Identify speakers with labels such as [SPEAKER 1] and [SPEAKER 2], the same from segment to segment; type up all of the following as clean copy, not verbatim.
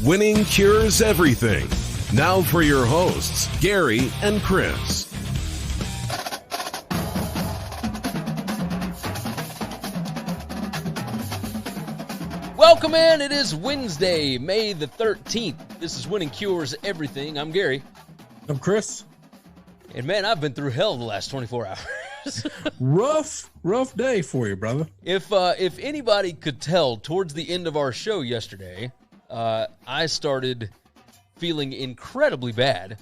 [SPEAKER 1] Winning cures everything. Now for your hosts, Gary and Chris.
[SPEAKER 2] Welcome in. It is Wednesday, May the 13th. This is Winning Cures Everything. I'm Gary.
[SPEAKER 3] I'm Chris.
[SPEAKER 2] And man, I've been through hell the last 24 hours.
[SPEAKER 3] rough day for you, brother.
[SPEAKER 2] If anybody could tell, towards the end of our show yesterday, I started feeling incredibly bad.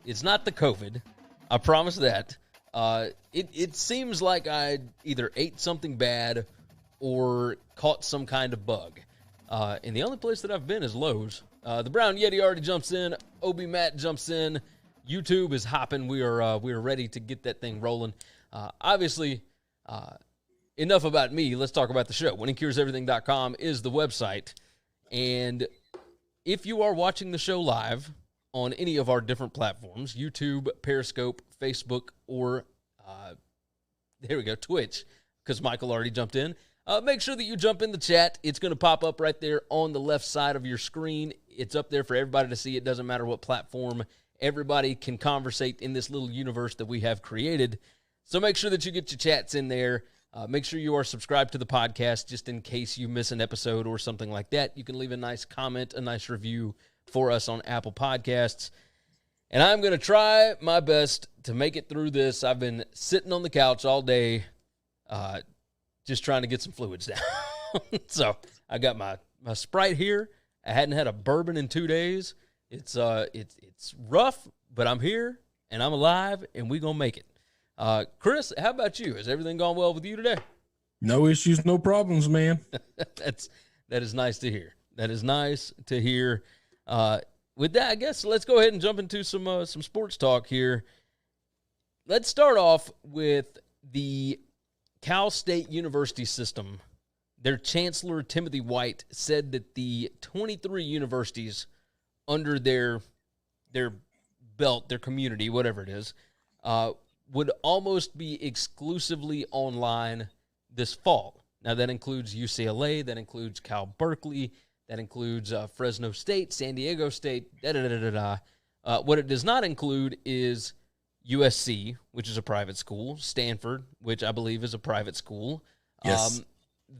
[SPEAKER 2] It's not the COVID. I promise that. It seems like I either ate something bad or caught some kind of bug. And the only place that I've been is Lowe's. The Brown Yeti already jumps in. Obi Matt jumps in. YouTube is hopping. We are ready to get that thing rolling. Obviously, enough about me. Let's talk about the show. WinningCuresEverything.com is the website. And if you are watching the show live on any of our different platforms, YouTube, Periscope, Facebook, or there we go, Twitch, because Michael already jumped in, make sure that you jump in the chat. It's going to pop up right there on the left side of your screen. It's up there for everybody to see. It doesn't matter what platform. Everybody can conversate in this little universe that we have created. So make sure that you get your chats in there. Make sure you are subscribed to the podcast just in case you miss an episode or something like that. You can leave a nice comment, a nice review for us on Apple Podcasts. And I'm going to try my best to make it through this. I've been sitting on the couch all day just trying to get some fluids down. So I got my Sprite here. I hadn't had a bourbon in 2 days. It's rough, but I'm here, and I'm alive, and we're going to make it. Chris, how about you? Has everything gone well with you today?
[SPEAKER 3] No issues, no problems, man.
[SPEAKER 2] That is nice to hear. That is nice to hear. With that, I guess let's go ahead and jump into some sports talk here. Let's start off with the Cal State University system. Their chancellor, Timothy White, said that the 23 universities under their belt, their community, whatever it is, would almost be exclusively online this fall. Now, that includes UCLA, that includes Cal Berkeley, that includes Fresno State, San Diego State, What it does not include is USC, which is a private school, Stanford, which I believe is a private school.
[SPEAKER 3] Yes.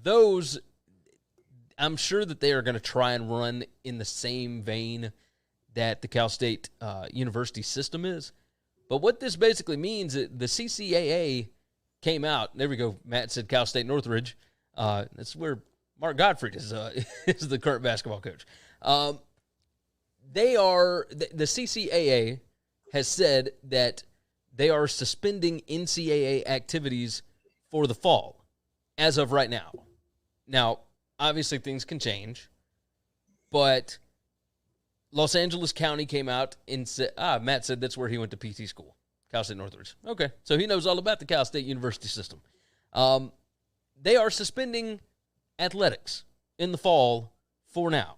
[SPEAKER 2] Those, I'm sure that they are going to try and run in the same vein that the Cal State University system is. But what this basically means, the CCAA came out. There we go. Matt said Cal State Northridge. That's where Mark Gottfried is the current basketball coach. The CCAA has said that they are suspending NCAA activities for the fall as of right now. Now, obviously things can change, but Los Angeles County came out and said, Matt said that's where he went to PT school, Cal State Northridge. Okay, so he knows all about the Cal State University system. They are suspending athletics in the fall for now.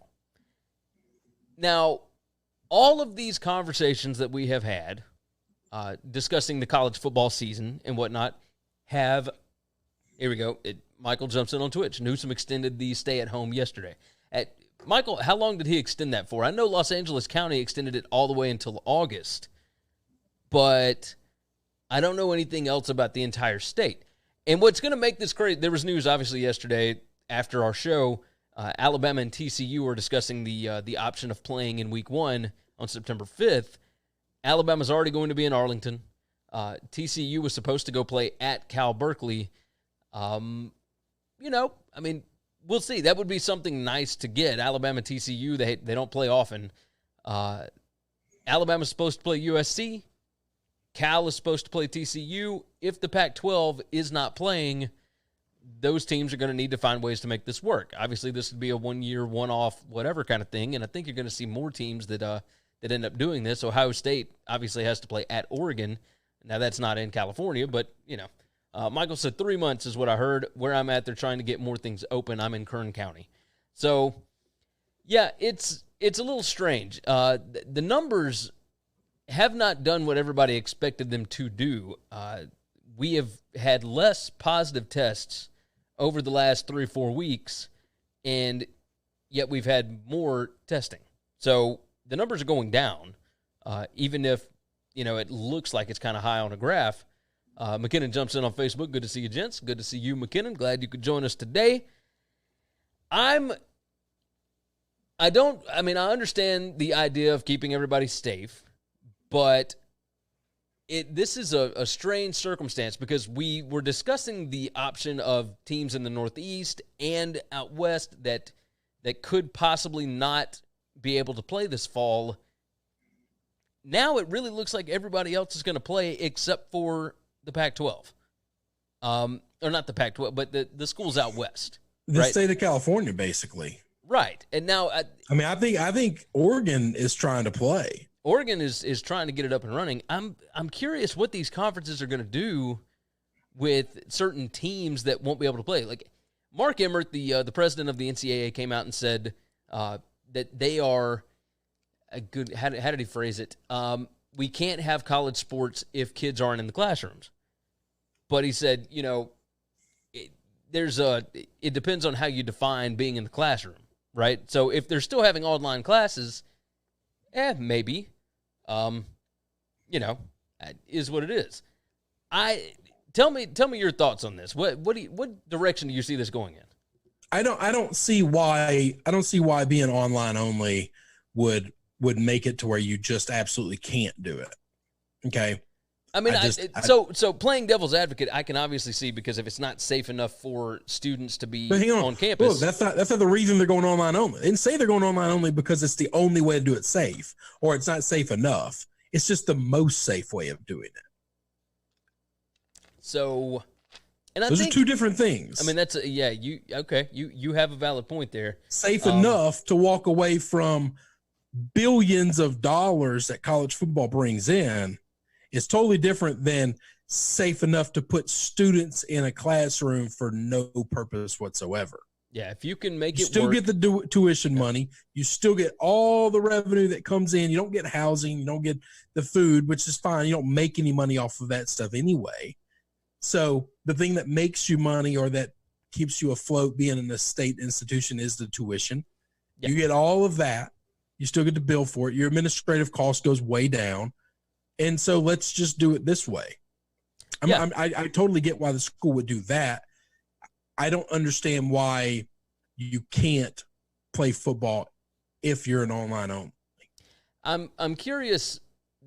[SPEAKER 2] Now, all of these conversations that we have had discussing the college football season and whatnot have, here we go, Michael jumps in on Twitch. Newsom extended the stay-at-home yesterday. Michael, how long did he extend that for? I know Los Angeles County extended it all the way until August, but I don't know anything else about the entire state. And what's going to make this crazy, there was news obviously yesterday after our show, Alabama and TCU were discussing the option of playing in week 1 on September 5th. Alabama's already going to be in Arlington. TCU was supposed to go play at Cal Berkeley. We'll see. That would be something nice to get. Alabama, TCU, they don't play often. Alabama's supposed to play USC. Cal is supposed to play TCU. If the Pac-12 is not playing, those teams are going to need to find ways to make this work. Obviously, this would be a one-year, one-off, whatever kind of thing, and I think you're going to see more teams that end up doing this. Ohio State obviously has to play at Oregon. Now, that's not in California, but, Michael said 3 months is what I heard. Where I'm at, they're trying to get more things open. I'm in Kern County. So, yeah, it's a little strange. The numbers have not done what everybody expected them to do. We have had less positive tests over the last 3 or 4 weeks, and yet we've had more testing. So the numbers are going down, even if, it looks like it's kind of high on a graph. McKinnon jumps in on Facebook. Good to see you, gents. Good to see you, McKinnon. Glad you could join us today. I understand the idea of keeping everybody safe, but this is a strange circumstance because we were discussing the option of teams in the Northeast and out West that could possibly not be able to play this fall. Now it really looks like everybody else is going to play except for the Pac-12. Or not the Pac-12, but the schools out West.
[SPEAKER 3] The
[SPEAKER 2] right?
[SPEAKER 3] state of California, basically.
[SPEAKER 2] Right. And now
[SPEAKER 3] I think Oregon is trying to play.
[SPEAKER 2] Oregon is trying to get it up and running. I'm curious what these conferences are going to do with certain teams that won't be able to play. Like Mark Emmert, the president of the NCAA, came out and said that they are a good. How did he phrase it? We can't have college sports if kids aren't in the classrooms. But he said, it depends on how you define being in the classroom, right? So if they're still having online classes, maybe. Is what it is. Tell me your thoughts on this. What direction do you see this going in?
[SPEAKER 3] I don't see why being online only would make it to where you just absolutely can't do it. Okay.
[SPEAKER 2] So playing devil's advocate, I can obviously see because if it's not safe enough for students to be on campus.
[SPEAKER 3] Look, that's not the reason they're going online only. They didn't say they're going online only because it's the only way to do it safe or it's not safe enough. It's just the most safe way of doing it.
[SPEAKER 2] So,
[SPEAKER 3] those are two different things.
[SPEAKER 2] You have a valid point there.
[SPEAKER 3] Safe enough to walk away from billions of dollars that college football brings in is totally different than safe enough to put students in a classroom for no purpose whatsoever.
[SPEAKER 2] Yeah, if you can make
[SPEAKER 3] you still get the tuition money. You still get all the revenue that comes in. You don't get housing. You don't get the food, which is fine. You don't make any money off of that stuff anyway. So the thing that makes you money or that keeps you afloat being in a state institution is the tuition. Yeah. You get all of that. You still get to bill for it. Your administrative cost goes way down. And so let's just do it this way. I totally get why the school would do that. I don't understand why you can't play football if you're an online only.
[SPEAKER 2] I'm curious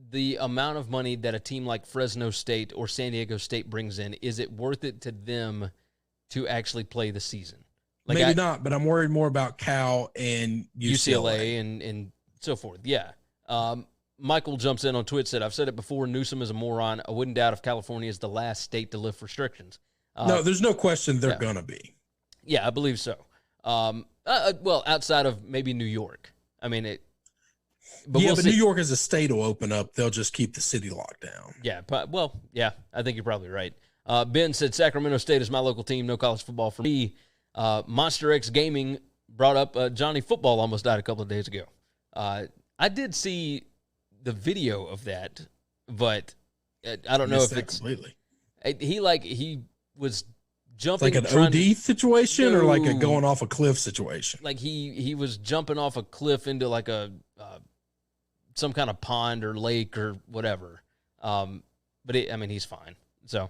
[SPEAKER 2] the amount of money that a team like Fresno State or San Diego State brings in. Is it worth it to them to actually play the season?
[SPEAKER 3] Maybe not, but I'm worried more about Cal and UCLA
[SPEAKER 2] and so forth. Yeah. Michael jumps in on Twitch, said, I've said it before, Newsom is a moron. I wouldn't doubt if California is the last state to lift restrictions.
[SPEAKER 3] No, there's no question they're going to be.
[SPEAKER 2] Yeah, I believe so. Well, outside of maybe New York. But
[SPEAKER 3] New York as a state will open up. They'll just keep the city locked down.
[SPEAKER 2] Yeah, I think you're probably right. Ben said, Sacramento State is my local team. No college football for me. Monster X Gaming brought up Johnny Football almost died a couple of days ago. I did see the video of that, but I don't know if it's
[SPEAKER 3] completely.
[SPEAKER 2] He was jumping
[SPEAKER 3] like an OD situation or like a going off a cliff situation.
[SPEAKER 2] Like he was jumping off a cliff into like a some kind of pond or lake or whatever. But he's fine. So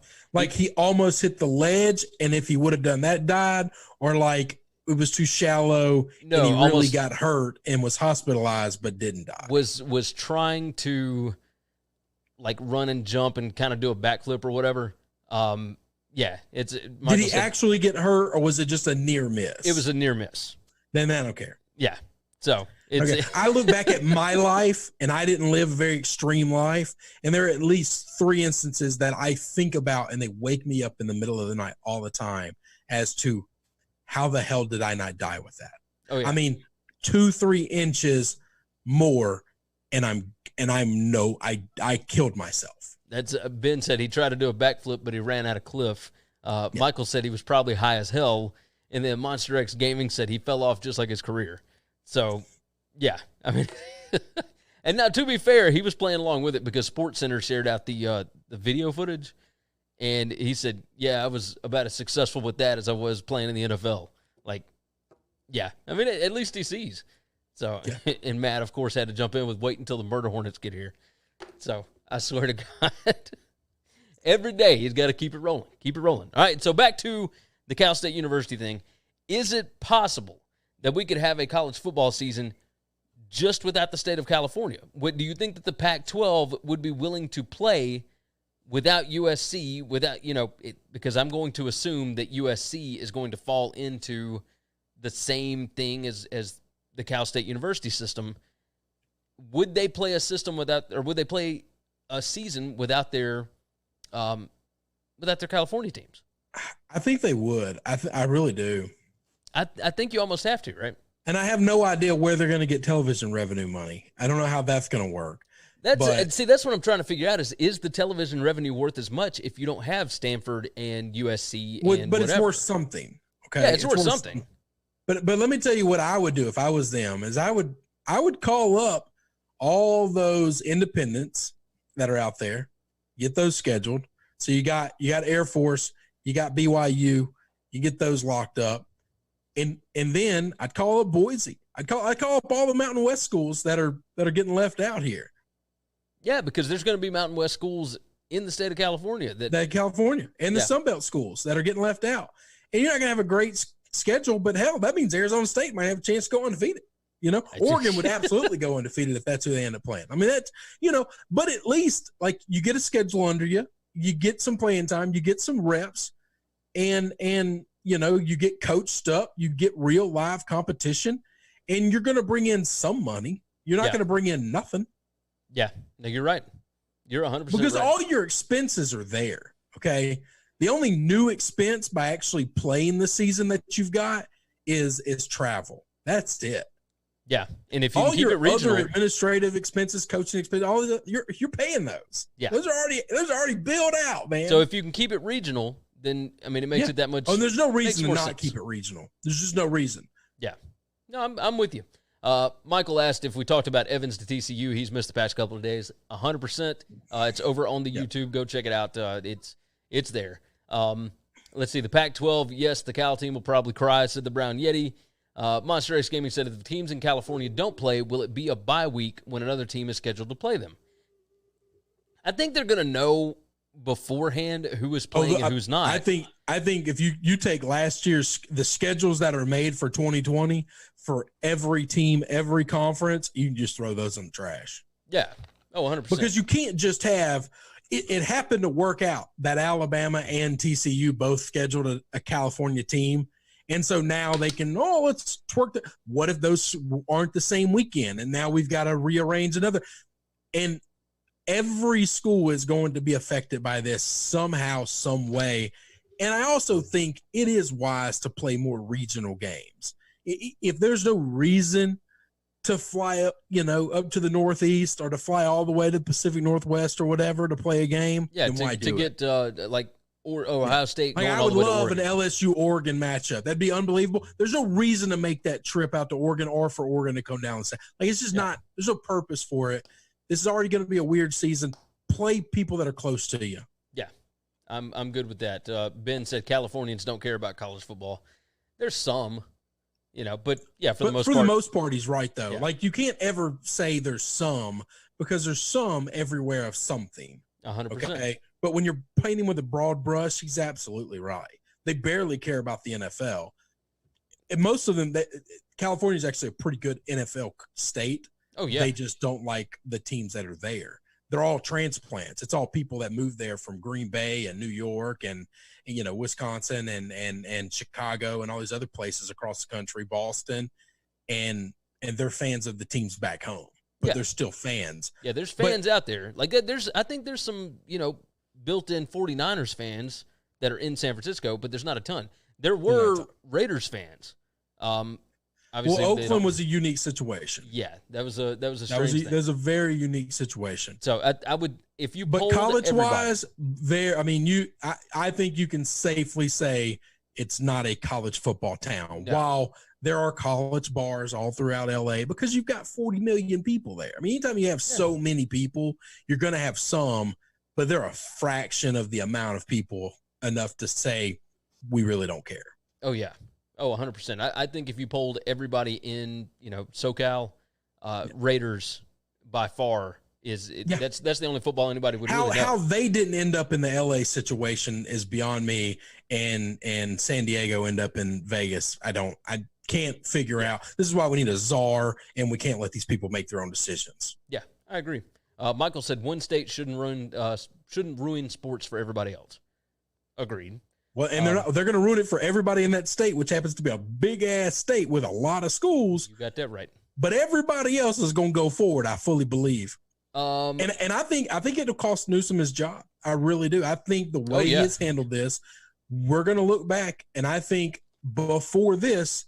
[SPEAKER 3] he almost hit the ledge, and if he would have done that, died, or like it was too shallow and he really got hurt and was hospitalized but didn't die.
[SPEAKER 2] Was trying to like run and jump and kind of do a backflip or whatever. Yeah,
[SPEAKER 3] did he actually get hurt, or was it just a near miss?
[SPEAKER 2] It was a near miss.
[SPEAKER 3] Then I don't care.
[SPEAKER 2] Yeah. So
[SPEAKER 3] I look back at my life, and I didn't live a very extreme life, and there are at least 3 instances that I think about, and they wake me up in the middle of the night all the time as to how the hell did I not die with that?
[SPEAKER 2] Oh, yeah.
[SPEAKER 3] 2-3 inches more, and I killed myself.
[SPEAKER 2] That's Ben said he tried to do a backflip, but he ran out of cliff. Michael said he was probably high as hell, and then Monster X Gaming said he fell off just like his career. So, yeah, and now to be fair, he was playing along with it because SportsCenter shared out the video footage, and he said, "Yeah, I was about as successful with that as I was playing in the NFL." Like, Yeah. I mean, at least he sees. So,
[SPEAKER 3] Yeah.
[SPEAKER 2] and Matt, of course, had to jump in with wait until the murder hornets get here. So, I swear to God, every day he's got to keep it rolling. Keep it rolling. All right, so back to the Cal State University thing. Is it possible that we could have a college football season just without the state of California? Do you think that the Pac-12 would be willing to play without USC, because I'm going to assume that USC is going to fall into the same thing as the Cal State University system. Would they play a system would they play a season without their California teams?
[SPEAKER 3] I think they would. I really do.
[SPEAKER 2] I think you almost have to, right?
[SPEAKER 3] And I have no idea where they're going to get television revenue money. I don't know how that's going to work.
[SPEAKER 2] That's what I'm trying to figure out is the television revenue worth as much if you don't have Stanford and USC
[SPEAKER 3] but
[SPEAKER 2] whatever.
[SPEAKER 3] It's worth something. Okay.
[SPEAKER 2] Yeah, it's worth something.
[SPEAKER 3] But let me tell you what I would do if I was them is I would call up all those independents that are out there, get those scheduled. So you got Air Force, you got BYU, you get those locked up. And then I'd call up Boise. I'd call up all the Mountain West schools that are getting left out here.
[SPEAKER 2] Yeah, because there's going to be Mountain West schools in the state of California and the
[SPEAKER 3] Sunbelt schools that are getting left out. And you're not going to have a great schedule, but hell, that means Arizona State might have a chance to go undefeated. Oregon would absolutely go undefeated if that's who they end up playing. I mean, that's, but at least like you get a schedule under you, you get some playing time, you get some reps, and you get coached up, you get real live competition, and you're going to bring in some money. You're not going to bring in nothing.
[SPEAKER 2] Yeah, no, you're right. You're 100%
[SPEAKER 3] because
[SPEAKER 2] right.
[SPEAKER 3] all your expenses are there. Okay, the only new expense by actually playing the season that you've got is travel. That's it.
[SPEAKER 2] Yeah, and if you
[SPEAKER 3] all
[SPEAKER 2] keep
[SPEAKER 3] your
[SPEAKER 2] it regional,
[SPEAKER 3] other administrative expenses, coaching expenses, you're paying those.
[SPEAKER 2] Yeah,
[SPEAKER 3] those are already billed out, man.
[SPEAKER 2] So if you can keep it regional, then it makes it that much.
[SPEAKER 3] Oh, and there's no reason to not
[SPEAKER 2] sense.
[SPEAKER 3] Keep it regional. There's just no reason.
[SPEAKER 2] Yeah, no, I'm with you. Michael asked if we talked about Evans to TCU. He's missed the past couple of days. 100%. It's over on the YouTube. Go check it out. It's there. Let's see. The Pac-12, yes, the Cal team will probably cry, said the Brown Yeti. Monster Race Gaming said if the teams in California don't play, will it be a bye week when another team is scheduled to play them? I think they're going to know beforehand who is playing and who's not.
[SPEAKER 3] I think if you take last year's the schedules that are made for 2020 for every team, every conference, you can just throw those in the trash.
[SPEAKER 2] Yeah. Oh, 100%.
[SPEAKER 3] Because you can't just have it happened to work out that Alabama and TCU both scheduled a California team. And so now they can, let's twerk. What if those aren't the same weekend? And now we've got to rearrange another. And every school is going to be affected by this somehow, some way. And I also think it is wise to play more regional games. If there's no reason to fly up, up to the Northeast or to fly all the way to the Pacific Northwest or whatever to play a game,
[SPEAKER 2] yeah,
[SPEAKER 3] then why
[SPEAKER 2] to get Ohio State going
[SPEAKER 3] I
[SPEAKER 2] all
[SPEAKER 3] would
[SPEAKER 2] the way to
[SPEAKER 3] love
[SPEAKER 2] Oregon.
[SPEAKER 3] an LSU-Oregon matchup. That'd be unbelievable. There's no reason to make that trip out to Oregon or for Oregon to come down and say, it's just not – there's no purpose for it. This is already going to be a weird season. Play people that are close to you.
[SPEAKER 2] Yeah, I'm good with that. Ben said Californians don't care about college football. There's some, but yeah, for the most part,
[SPEAKER 3] he's right though.
[SPEAKER 2] Yeah.
[SPEAKER 3] Like you can't ever say there's some because there's some everywhere of something.
[SPEAKER 2] 100%.
[SPEAKER 3] Okay, but when you're painting with a broad brush, he's absolutely right. They barely care about the NFL, and most of them. California is actually a pretty good NFL state.
[SPEAKER 2] Oh yeah,
[SPEAKER 3] they just don't like the teams that are there. They're all transplants. It's all people that moved there from Green Bay and New York and Wisconsin and Chicago and all these other places across the country, Boston, and they're fans of the teams back home. But they're still fans.
[SPEAKER 2] Yeah, there's fans out there. Like I think there's some, built-in 49ers fans that are in San Francisco, but there's not a ton. There were Raiders fans. Obviously,
[SPEAKER 3] Oakland was a unique situation.
[SPEAKER 2] Yeah, that was a strange thing.
[SPEAKER 3] That was a very unique situation.
[SPEAKER 2] So I would, if you
[SPEAKER 3] but
[SPEAKER 2] polled
[SPEAKER 3] college-wise, I think you can safely say it's not a college football town. No. While there are college bars all throughout LA because you've got 40 million people there. I mean, anytime you have so many people, you're going to have some, but they're a fraction of the amount of people enough to say we really don't care.
[SPEAKER 2] Oh yeah. Oh, 100%. I think if you polled everybody in, SoCal, Raiders by far that's the only football anybody would really know.
[SPEAKER 3] How they didn't end up in the LA situation is beyond me, and San Diego end up in Vegas. I can't figure out. This is why we need a czar, and we can't let these people make their own decisions.
[SPEAKER 2] Yeah, I agree. Michael said one state shouldn't ruin sports for everybody else. Agreed.
[SPEAKER 3] Well, and they're going to ruin it for everybody in that state, which happens to be a big ass state with a lot of schools.
[SPEAKER 2] You got that right.
[SPEAKER 3] But everybody else is going to go forward. I fully believe. And I think it'll cost Newsom his job. I really do. I think the way he has handled this, we're going to look back, and I think before this,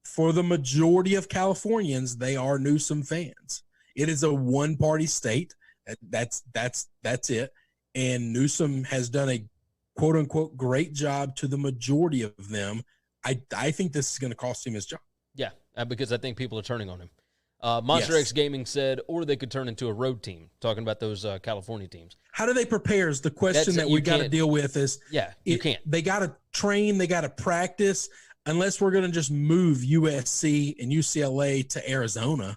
[SPEAKER 3] for the majority of Californians, they are Newsom fans. It is a one-party state. That's it. And Newsom has done a quote-unquote great job to the majority of them. I think this is going to cost him his job.
[SPEAKER 2] Yeah, because I think people are turning on him. Monster X Gaming said, or they could turn into a road team, talking about those California teams.
[SPEAKER 3] How do they prepare is the question that we got to deal with is,
[SPEAKER 2] you can't.
[SPEAKER 3] They got to train, they got to practice, unless we're going to just move USC and UCLA to Arizona.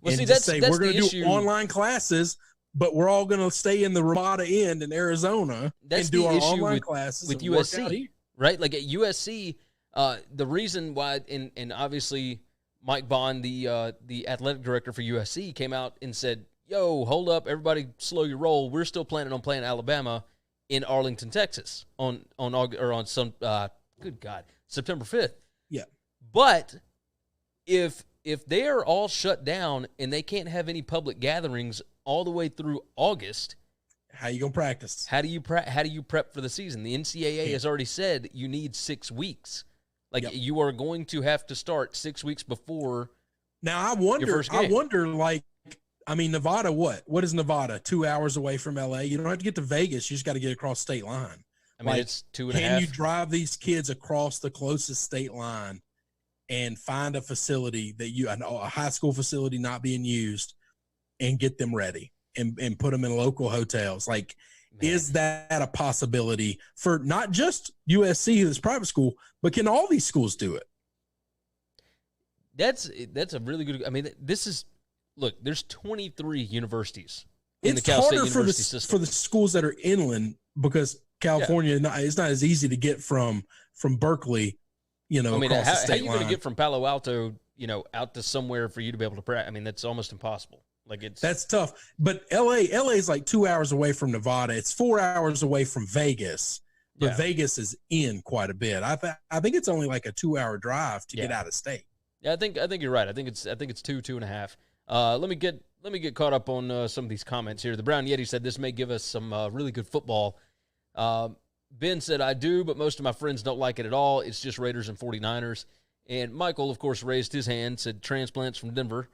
[SPEAKER 2] Well,
[SPEAKER 3] and
[SPEAKER 2] that's
[SPEAKER 3] we're going to do online classes, but we're all going to stay in the Ramada Inn in Arizona and do our online classes
[SPEAKER 2] with USC, right? Like at USC, the reason why, and obviously Mike Bond, the athletic director for USC, came out and said, "Yo, hold up, everybody, slow your roll. We're still planning on playing Alabama in Arlington, Texas, on September 5th."
[SPEAKER 3] Yeah,
[SPEAKER 2] but if they are all shut down and they can't have any public gatherings all the way through August,
[SPEAKER 3] how you gonna practice?
[SPEAKER 2] How do you prep for the season? The NCAA has already said you need 6 weeks. You are going to have to start 6 weeks before.
[SPEAKER 3] Now I wonder, Nevada, what is Nevada? 2 hours away from LA. You don't have to get to Vegas. You just got to get across state line.
[SPEAKER 2] It's 2.5.
[SPEAKER 3] Can you drive these kids across the closest state line and find a facility a high school facility not being used, and get them ready and put them in local hotels? Is that a possibility for not just USC, this private school, but can all these schools do it?
[SPEAKER 2] That's a really good. There's 23 universities in the Cal State University system.
[SPEAKER 3] For the schools that are inland, because California is not as easy to get from Berkeley, across the state line. How are you going to get
[SPEAKER 2] from Palo Alto, out to somewhere for you to be able to practice? That's almost impossible.
[SPEAKER 3] That's tough. But LA is like 2 hours away from Nevada. It's 4 hours away from Vegas. But Vegas is in quite a bit. I think it's only like a 2 hour drive to get out of state.
[SPEAKER 2] Yeah, I think you're right. I think it's 2.5. Let me get caught up on some of these comments here. The Brown Yeti said this may give us some really good football. Ben said, I do, but most of my friends don't like it at all. It's just Raiders and 49ers. And Michael, of course, raised his hand, said transplants from Denver.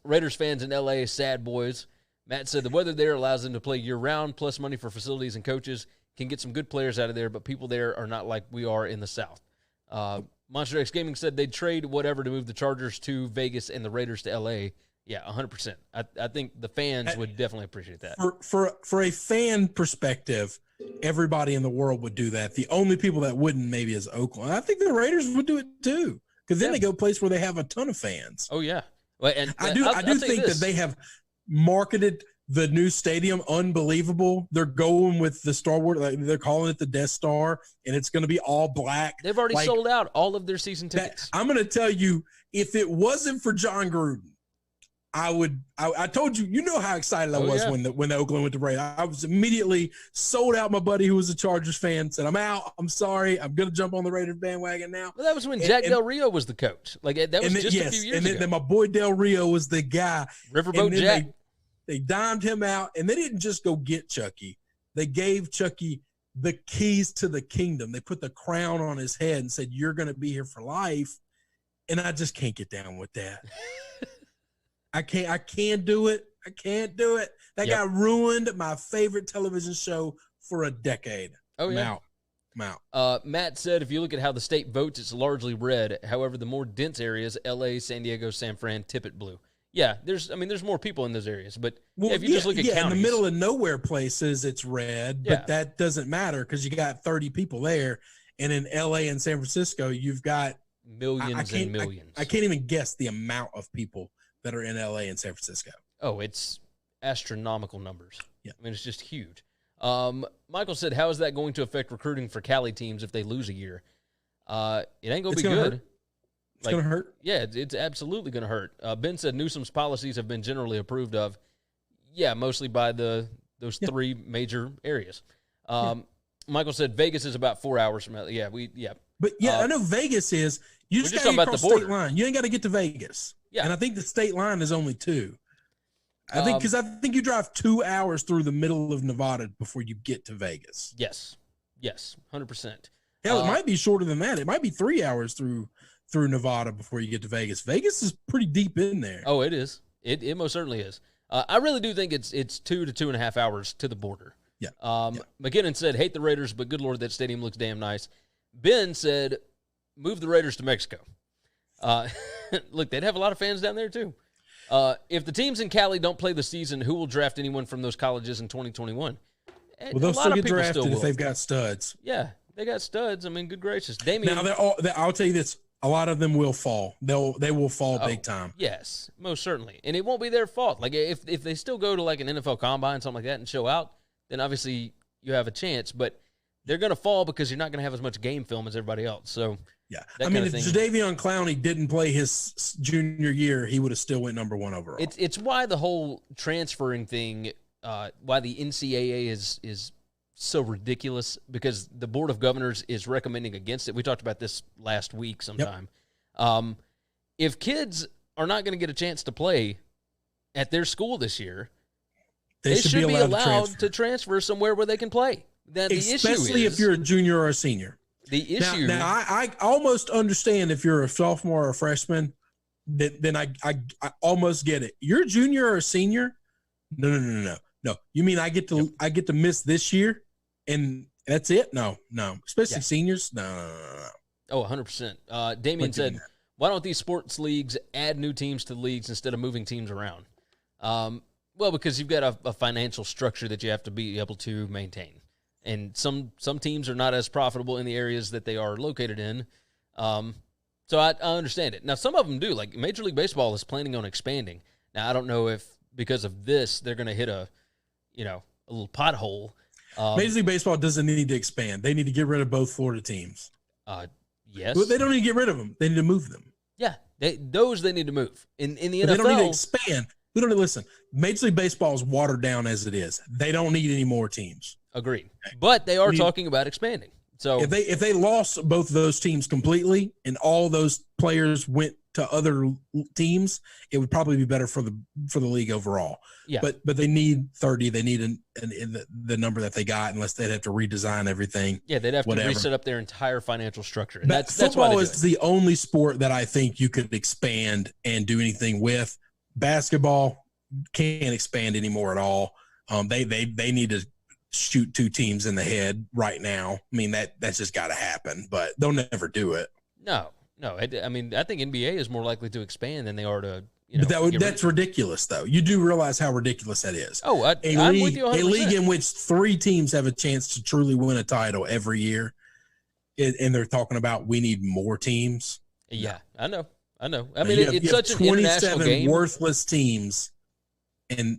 [SPEAKER 2] Raiders fans in L.A., sad boys. Matt said the weather there allows them to play year-round, plus money for facilities and coaches. Can get some good players out of there, but people there are not like we are in the South. Monster X Gaming said they'd trade whatever to move the Chargers to Vegas and the Raiders to L.A. Yeah, 100%. I think the fans would definitely appreciate that.
[SPEAKER 3] For a fan perspective, everybody in the world would do that. The only people that wouldn't maybe is Oakland. I think the Raiders would do it too, because then they go a place where they have a ton of fans.
[SPEAKER 2] Oh, yeah. Well, and
[SPEAKER 3] I do think that they have marketed the new stadium unbelievable. They're going with the Star Wars, they're calling it the Death Star, and it's going to be all black.
[SPEAKER 2] They've already sold out all of their season tickets.
[SPEAKER 3] I'm going to tell you, if it wasn't for John Gruden, I told you, how excited I was when the Oakland went to Raiders. I was immediately sold out. My buddy who was a Chargers fan said, I'm out. I'm sorry. I'm going to jump on the Raiders bandwagon now.
[SPEAKER 2] Well, that was when Jack Del Rio was the coach. That was just a few years ago.
[SPEAKER 3] Then my boy Del Rio was the guy.
[SPEAKER 2] Riverboat Jack.
[SPEAKER 3] They dimed him out, and they didn't just go get Chucky. They gave Chucky the keys to the kingdom. They put the crown on his head and said, you're going to be here for life. And I just can't get down with that. I can't do it. I can't do it. That guy ruined my favorite television show for a decade.
[SPEAKER 2] Oh, yeah.
[SPEAKER 3] I'm out.
[SPEAKER 2] Matt said, if you look at how the state votes, it's largely red. However, the more dense areas, L.A., San Diego, San Fran, tip it blue. Yeah, there's more people in those areas. But if you just look at counties.
[SPEAKER 3] In the middle of nowhere places, it's red. But that doesn't matter because you got 30 people there. And in LA and San Francisco, you've got
[SPEAKER 2] millions and millions.
[SPEAKER 3] I can't even guess the amount of people that are in LA and San Francisco.
[SPEAKER 2] Oh, it's astronomical numbers.
[SPEAKER 3] Yeah.
[SPEAKER 2] I mean, it's just huge. Michael said, how is that going to affect recruiting for Cali teams if they lose a year? It ain't going to be good.
[SPEAKER 3] Hurt. It's going to hurt.
[SPEAKER 2] Yeah, it's absolutely going to hurt. Ben said Newsom's policies have been generally approved of. Yeah, mostly by those three major areas. Michael said Vegas is about 4 hours from LA. Yeah.
[SPEAKER 3] But I know Vegas is. You just got to get across the state line. You ain't got to get to Vegas.
[SPEAKER 2] Yeah.
[SPEAKER 3] And I think the state line is only 2. I think you drive 2 hours through the middle of Nevada before you get to Vegas.
[SPEAKER 2] Yes, 100%.
[SPEAKER 3] Hell, it might be shorter than that. It might be 3 hours through Nevada before you get to Vegas. Vegas is pretty deep in there.
[SPEAKER 2] Oh, it is. It most certainly is. I really do think it's 2 to 2.5 hours to the border.
[SPEAKER 3] Yeah.
[SPEAKER 2] McKinnon said, hate the Raiders, but good Lord, that stadium looks damn nice. Ben said, move the Raiders to Mexico. Look, they'd have a lot of fans down there too. If the teams in Cali don't play the season, who will draft anyone from those colleges in 2021?
[SPEAKER 3] Well, they'll still get drafted if they've got studs.
[SPEAKER 2] Yeah, they got studs. I mean, good gracious. Damian.
[SPEAKER 3] Now, I'll tell you this. A lot of them will fall. They will fall big time.
[SPEAKER 2] Yes, most certainly. And it won't be their fault. Like, if they still go to, like, an NFL combine, something like that, and show out, then obviously you have a chance. But they're going to fall because you're not going to have as much game film as everybody else. So,
[SPEAKER 3] yeah. I mean, if Jadeveon Clowney didn't play his junior year, he would have still went number 1 overall.
[SPEAKER 2] It's why the whole transferring thing, why the NCAA is so ridiculous, because the Board of Governors is recommending against it. We talked about this last week sometime. Yep. If kids are not going to get a chance to play at their school this year, they should be allowed to transfer somewhere where they can play.
[SPEAKER 3] Especially if you're a junior or a senior.
[SPEAKER 2] The issue.
[SPEAKER 3] Now I almost understand if you're a sophomore or a freshman, then I almost get it. You're a junior or a senior? No. You mean I get to miss this year? And that's it? No. Especially seniors? No.
[SPEAKER 2] Oh, 100%. Damian said, why don't these sports leagues add new teams to the leagues instead of moving teams around? Well, because you've got a financial structure that you have to be able to maintain. And some teams are not as profitable in the areas that they are located in. So I understand it. Now, some of them do. Like, Major League Baseball is planning on expanding. Now, I don't know if because of this they're going to hit a little pothole.
[SPEAKER 3] Major League Baseball doesn't need to expand. They need to get rid of both Florida teams.
[SPEAKER 2] Yes.
[SPEAKER 3] Well, they don't need to get rid of them. They need to move them.
[SPEAKER 2] Yeah, they need to move. In the NFL,
[SPEAKER 3] they don't need to expand. We don't listen. Major League Baseball is watered down as it is. They don't need any more teams.
[SPEAKER 2] Agreed. But they are talking about expanding. So
[SPEAKER 3] if they lost both of those teams completely and all those players went to other teams, it would probably be better for the league overall.
[SPEAKER 2] Yeah.
[SPEAKER 3] But they need 30. They need the number that they got, unless they'd have to redesign everything.
[SPEAKER 2] Yeah, they'd have to reset up their entire financial structure. And
[SPEAKER 3] but
[SPEAKER 2] that's why
[SPEAKER 3] football is the only sport that I think you could expand and do anything with. Basketball can't expand anymore at all. They need to shoot 2 teams in the head right now. I mean, that's just got to happen, but they'll never do it.
[SPEAKER 2] No. I mean, I think NBA is more likely to expand than they are to.
[SPEAKER 3] But that's ridiculous, though. You do realize how ridiculous that is.
[SPEAKER 2] Oh, I'm with you 100%.
[SPEAKER 3] A league in which 3 teams have a chance to truly win a title every year, and they're talking about we need more teams.
[SPEAKER 2] Yeah, I know. I mean, it's such an international game.
[SPEAKER 3] Worthless teams, and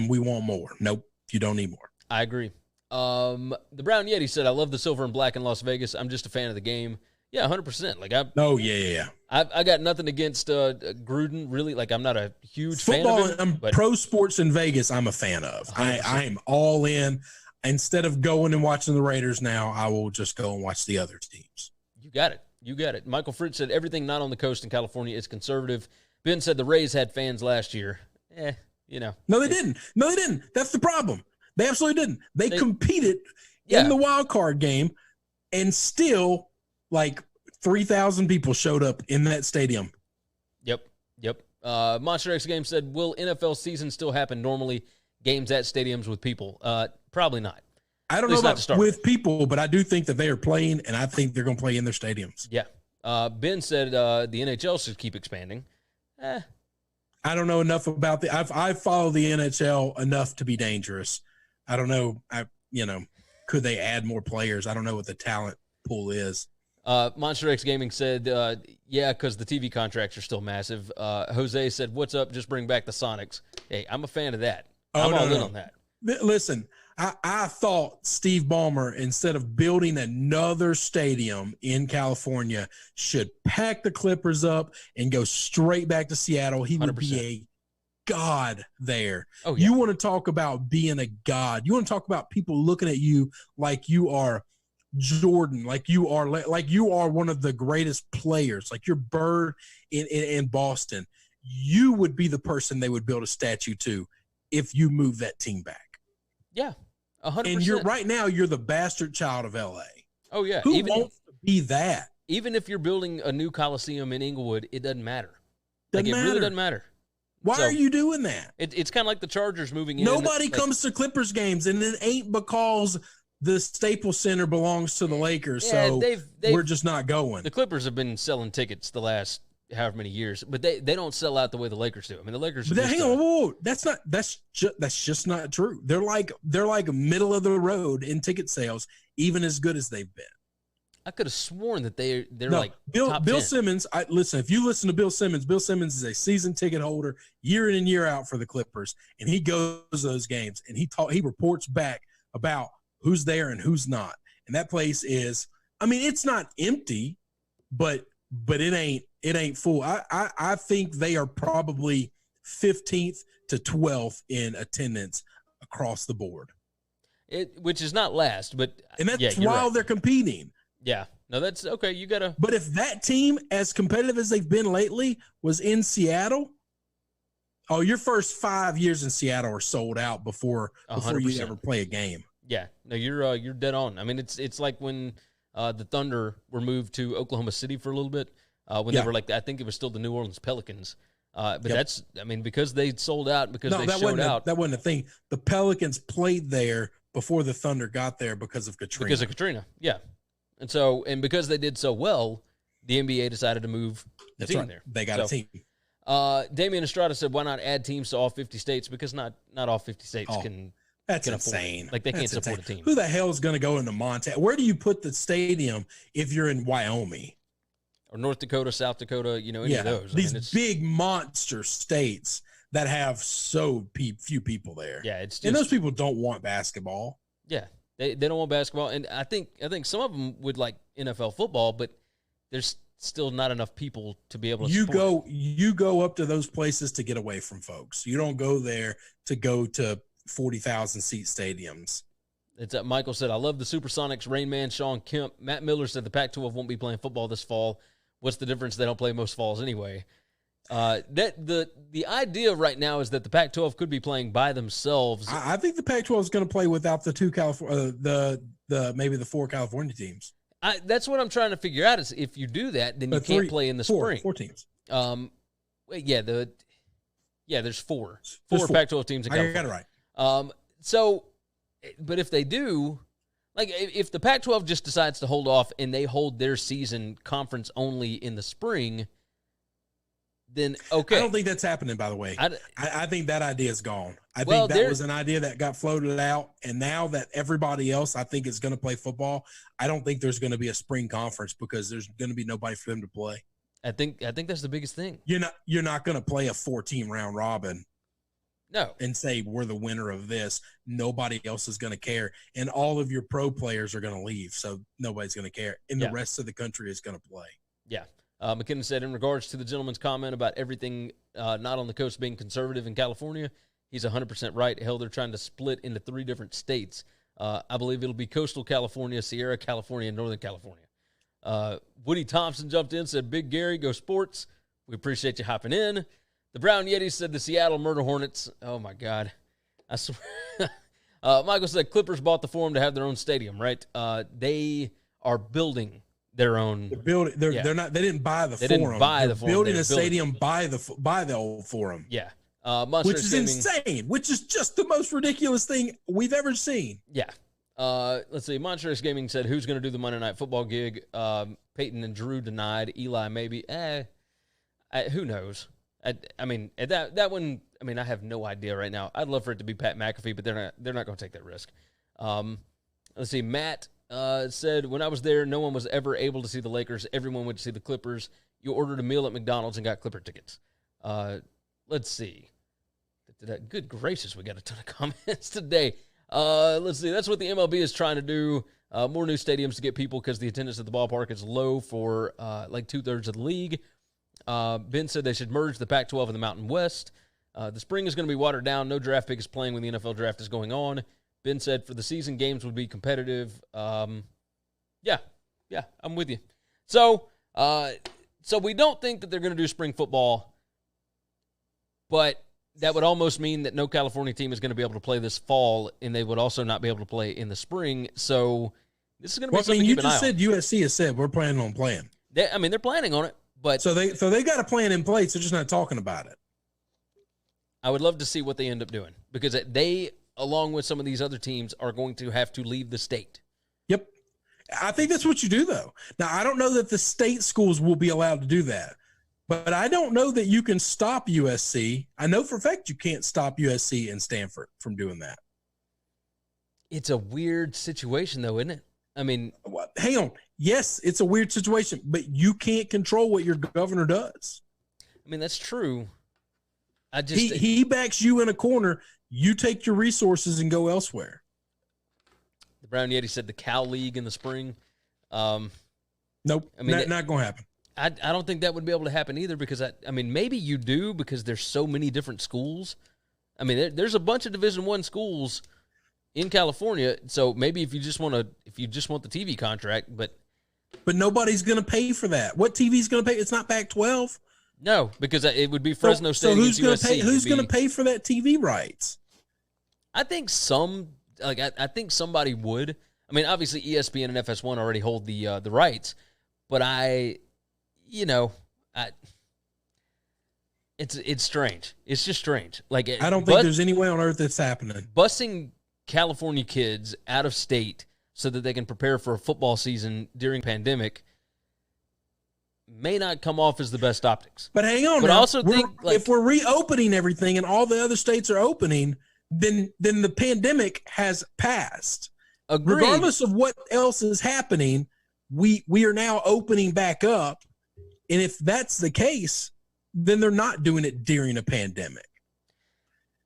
[SPEAKER 3] we want more. Nope, you don't need more.
[SPEAKER 2] I agree. The Brown Yeti said, I love the silver and black in Las Vegas. I'm just a fan of the game. Yeah, 100%. Like I got nothing against Gruden, really. Like, I'm not a huge fan of it.
[SPEAKER 3] Pro sports in Vegas, I'm a fan of. I am all in. Instead of going and watching the Raiders now, I will just go and watch the other teams.
[SPEAKER 2] You got it. Michael Fritz said, everything not on the coast in California is conservative. Ben said the Rays had fans last year.
[SPEAKER 3] No, they didn't. That's the problem. They absolutely didn't. They competed in the wild card game, and still, like, 3,000 people showed up in that stadium.
[SPEAKER 2] Yep. Monster X Game said, will NFL season still happen normally? Games at stadiums with people? Probably not.
[SPEAKER 3] I don't know about with people, but I do think that they are playing, and I think they're going to play in their stadiums.
[SPEAKER 2] Yeah. Ben said the NHL should keep expanding.
[SPEAKER 3] I don't know enough about I follow the NHL enough to be dangerous. I don't know. Could they add more players? I don't know what the talent pool is.
[SPEAKER 2] Monster X Gaming said, yeah, because the TV contracts are still massive. Jose said, what's up? Just bring back the Sonics. Hey, I'm a fan of that. I'm all in on that.
[SPEAKER 3] Listen, I thought Steve Ballmer, instead of building another stadium in California, should pack the Clippers up and go straight back to Seattle. He would
[SPEAKER 2] 100%.
[SPEAKER 3] be a god there.
[SPEAKER 2] Oh, yeah.
[SPEAKER 3] You want to talk about being a god. You want to talk about people looking at you like you are Jordan, like you are one of the greatest players, like you're Bird in Boston. You would be the person they would build a statue to if you move that team back.
[SPEAKER 2] Yeah, 100%.
[SPEAKER 3] And you're the bastard child of LA.
[SPEAKER 2] Oh, yeah.
[SPEAKER 3] Who wants to be that?
[SPEAKER 2] Even if you're building a new Coliseum in Inglewood, it doesn't matter.
[SPEAKER 3] It really
[SPEAKER 2] doesn't matter.
[SPEAKER 3] Why are you doing that?
[SPEAKER 2] It's kind of like the Chargers moving in.
[SPEAKER 3] Nobody comes to Clippers games, and it ain't because the Staples Center belongs to the Lakers, so we're just not going.
[SPEAKER 2] The Clippers have been selling tickets the last however many years, but they don't sell out the way the Lakers do. I mean, the Lakers.
[SPEAKER 3] But hang on, whoa, that's just not true. They're like middle of the road in ticket sales, even as good as they've been.
[SPEAKER 2] I could have sworn that they're like
[SPEAKER 3] Bill
[SPEAKER 2] top 10.
[SPEAKER 3] Simmons. If you listen to Bill Simmons is a season ticket holder year in and year out for the Clippers, and he goes to those games and he reports back about who's there and who's not. And that place is, I mean, it's not empty, but it ain't full. I think they are probably 15th to 12th in attendance across the board.
[SPEAKER 2] Which is not last,
[SPEAKER 3] and that's while they're competing.
[SPEAKER 2] Yeah. No, that's okay. You gotta.
[SPEAKER 3] But if that team, as competitive as they've been lately, was in Seattle, your first 5 years in Seattle are sold out before you ever play a game.
[SPEAKER 2] Yeah. No, you're dead on. I mean, it's like when the Thunder were moved to Oklahoma City for a little bit when they were I think it was still the New Orleans Pelicans. But that's, I mean, because they sold out, because they showed out.
[SPEAKER 3] That wasn't a thing. The Pelicans played there before the Thunder got there because of Katrina.
[SPEAKER 2] Yeah. And because they did so well, the NBA decided to move the team there.
[SPEAKER 3] They got a team.
[SPEAKER 2] Damian Estrada said, why not add teams to all 50 states? Because not all 50 states can.
[SPEAKER 3] That's insane.
[SPEAKER 2] They can't support a team.
[SPEAKER 3] Who the hell is going to go into Montana? Where do you put the stadium if you're in Wyoming?
[SPEAKER 2] Or North Dakota, South Dakota, any of those.
[SPEAKER 3] These big monster states that have so few people there.
[SPEAKER 2] Yeah, it's just,
[SPEAKER 3] and those people don't want basketball.
[SPEAKER 2] Yeah, they don't want basketball. And I think some of them would like NFL football, but there's still not enough people to be able to support.
[SPEAKER 3] You go up to those places to get away from folks. You don't go there to go to 40,000 seat stadiums.
[SPEAKER 2] It's Michael said, I love the Supersonics, Rain Man, Sean Kemp. Matt Miller said the Pac-12 won't be playing football this fall. What's the difference? They don't play most falls anyway. The idea right now is that the Pac-12 could be playing by themselves.
[SPEAKER 3] I think the Pac-12 is going to play without the two maybe the 4 California teams.
[SPEAKER 2] That's what I'm trying to figure out. Is if you do that, then you can't play in the spring.
[SPEAKER 3] 4 teams.
[SPEAKER 2] There's four Pac-12 teams in California.
[SPEAKER 3] I got it right.
[SPEAKER 2] But if they do, like if the Pac-12 just decides to hold off and they hold their season conference only in the spring, then okay.
[SPEAKER 3] I don't think that's happening, by the way. I think that idea is gone. I think that was an idea that got floated out, and now that everybody else, I think, is going to play football, I don't think there's going to be a spring conference because there's going to be nobody for them to play.
[SPEAKER 2] I think that's the biggest thing.
[SPEAKER 3] You're not going to play a 4-team round robin.
[SPEAKER 2] No.
[SPEAKER 3] And say we're the winner of this. Nobody else is going to care. And all of your pro players are going to leave, so nobody's going to care. And the rest of the country is going to play.
[SPEAKER 2] Yeah. McKinnon said, in regards to the gentleman's comment about everything not on the coast being conservative in California, he's 100% right. Hell, they're trying to split into 3 different states. I believe it'll be coastal California, Sierra California, and Northern California. Woody Thompson jumped in, said, Big Gary, go sports. We appreciate you hopping in. The Brown Yeti said the Seattle Murder Hornets. Oh, my God. I swear. Michael said Clippers bought the Forum to have their own stadium, right? They are building their own.
[SPEAKER 3] They're not. They didn't buy the Forum.
[SPEAKER 2] Didn't buy the Forum.
[SPEAKER 3] Building a stadium by the old Forum.
[SPEAKER 2] Yeah.
[SPEAKER 3] Which is insane. Which is just the most ridiculous thing we've ever seen.
[SPEAKER 2] Yeah. Let's see. Monstrous Gaming said, who's going to do the Monday Night Football gig? Peyton and Drew denied. Eli maybe. Who knows? I mean, that one. I mean, I have no idea right now. I'd love for it to be Pat McAfee, but they're not going to take that risk. Let's see. Matt said, when I was there, no one was ever able to see the Lakers. Everyone went to see the Clippers. You ordered a meal at McDonald's and got Clipper tickets. Let's see. Good gracious, we got a ton of comments today. Let's see. That's what the MLB is trying to do. More new stadiums to get people because the attendance at the ballpark is low for like 2/3 of the league. Ben said they should merge the Pac-12 and the Mountain West. The spring is going to be watered down. No draft pick is playing when the NFL draft is going on. Ben said for the season, games would be competitive. Yeah, I'm with you. So we don't think that they're going to do spring football, but that would almost mean that no California team is going to be able to play this fall, and they would also not be able to play in the spring. So this is going to be something to keep an eye on.
[SPEAKER 3] You just said USC has said we're planning on playing.
[SPEAKER 2] They're planning on it, but
[SPEAKER 3] so they got a plan in place. They're just not talking about it.
[SPEAKER 2] I would love to see what they end up doing because they, along with some of these other teams, are going to have to leave the state.
[SPEAKER 3] Yep. I think that's what you do, though. Now, I don't know that the state schools will be allowed to do that, but I don't know that you can stop USC. I know for a fact you can't stop USC and Stanford from doing that.
[SPEAKER 2] It's a weird situation, though, isn't it? I mean,
[SPEAKER 3] hang on. Yes, it's a weird situation, but you can't control what your governor does.
[SPEAKER 2] I mean, that's true.
[SPEAKER 3] He backs you in a corner. You take your resources and go elsewhere.
[SPEAKER 2] The Brown Yeti said the Cal League in the spring.
[SPEAKER 3] Nope. I mean, not going to happen.
[SPEAKER 2] I don't think that would be able to happen either because, maybe you do because there's so many different schools. I mean, there's a bunch of Division I schools in California, so maybe if you just want the TV contract, but
[SPEAKER 3] nobody's going to pay for that. What TV is going to pay? It's not Pac-12.
[SPEAKER 2] No, because it would be Fresno State.
[SPEAKER 3] So who's going to pay? Who's going to pay for that TV rights?
[SPEAKER 2] I think I think somebody would. I mean, obviously ESPN and FS1 already hold the rights, but it's strange. It's just strange. Like
[SPEAKER 3] I don't think there's any way on earth that's happening.
[SPEAKER 2] Busing California kids out of state so that they can prepare for a football season during pandemic may not come off as the best optics.
[SPEAKER 3] But hang on,
[SPEAKER 2] but I also think
[SPEAKER 3] if we're reopening everything and all the other states are opening, then the pandemic has passed.
[SPEAKER 2] Agreed.
[SPEAKER 3] Regardless of what else is happening, we are now opening back up. And if that's the case, then they're not doing it during a pandemic.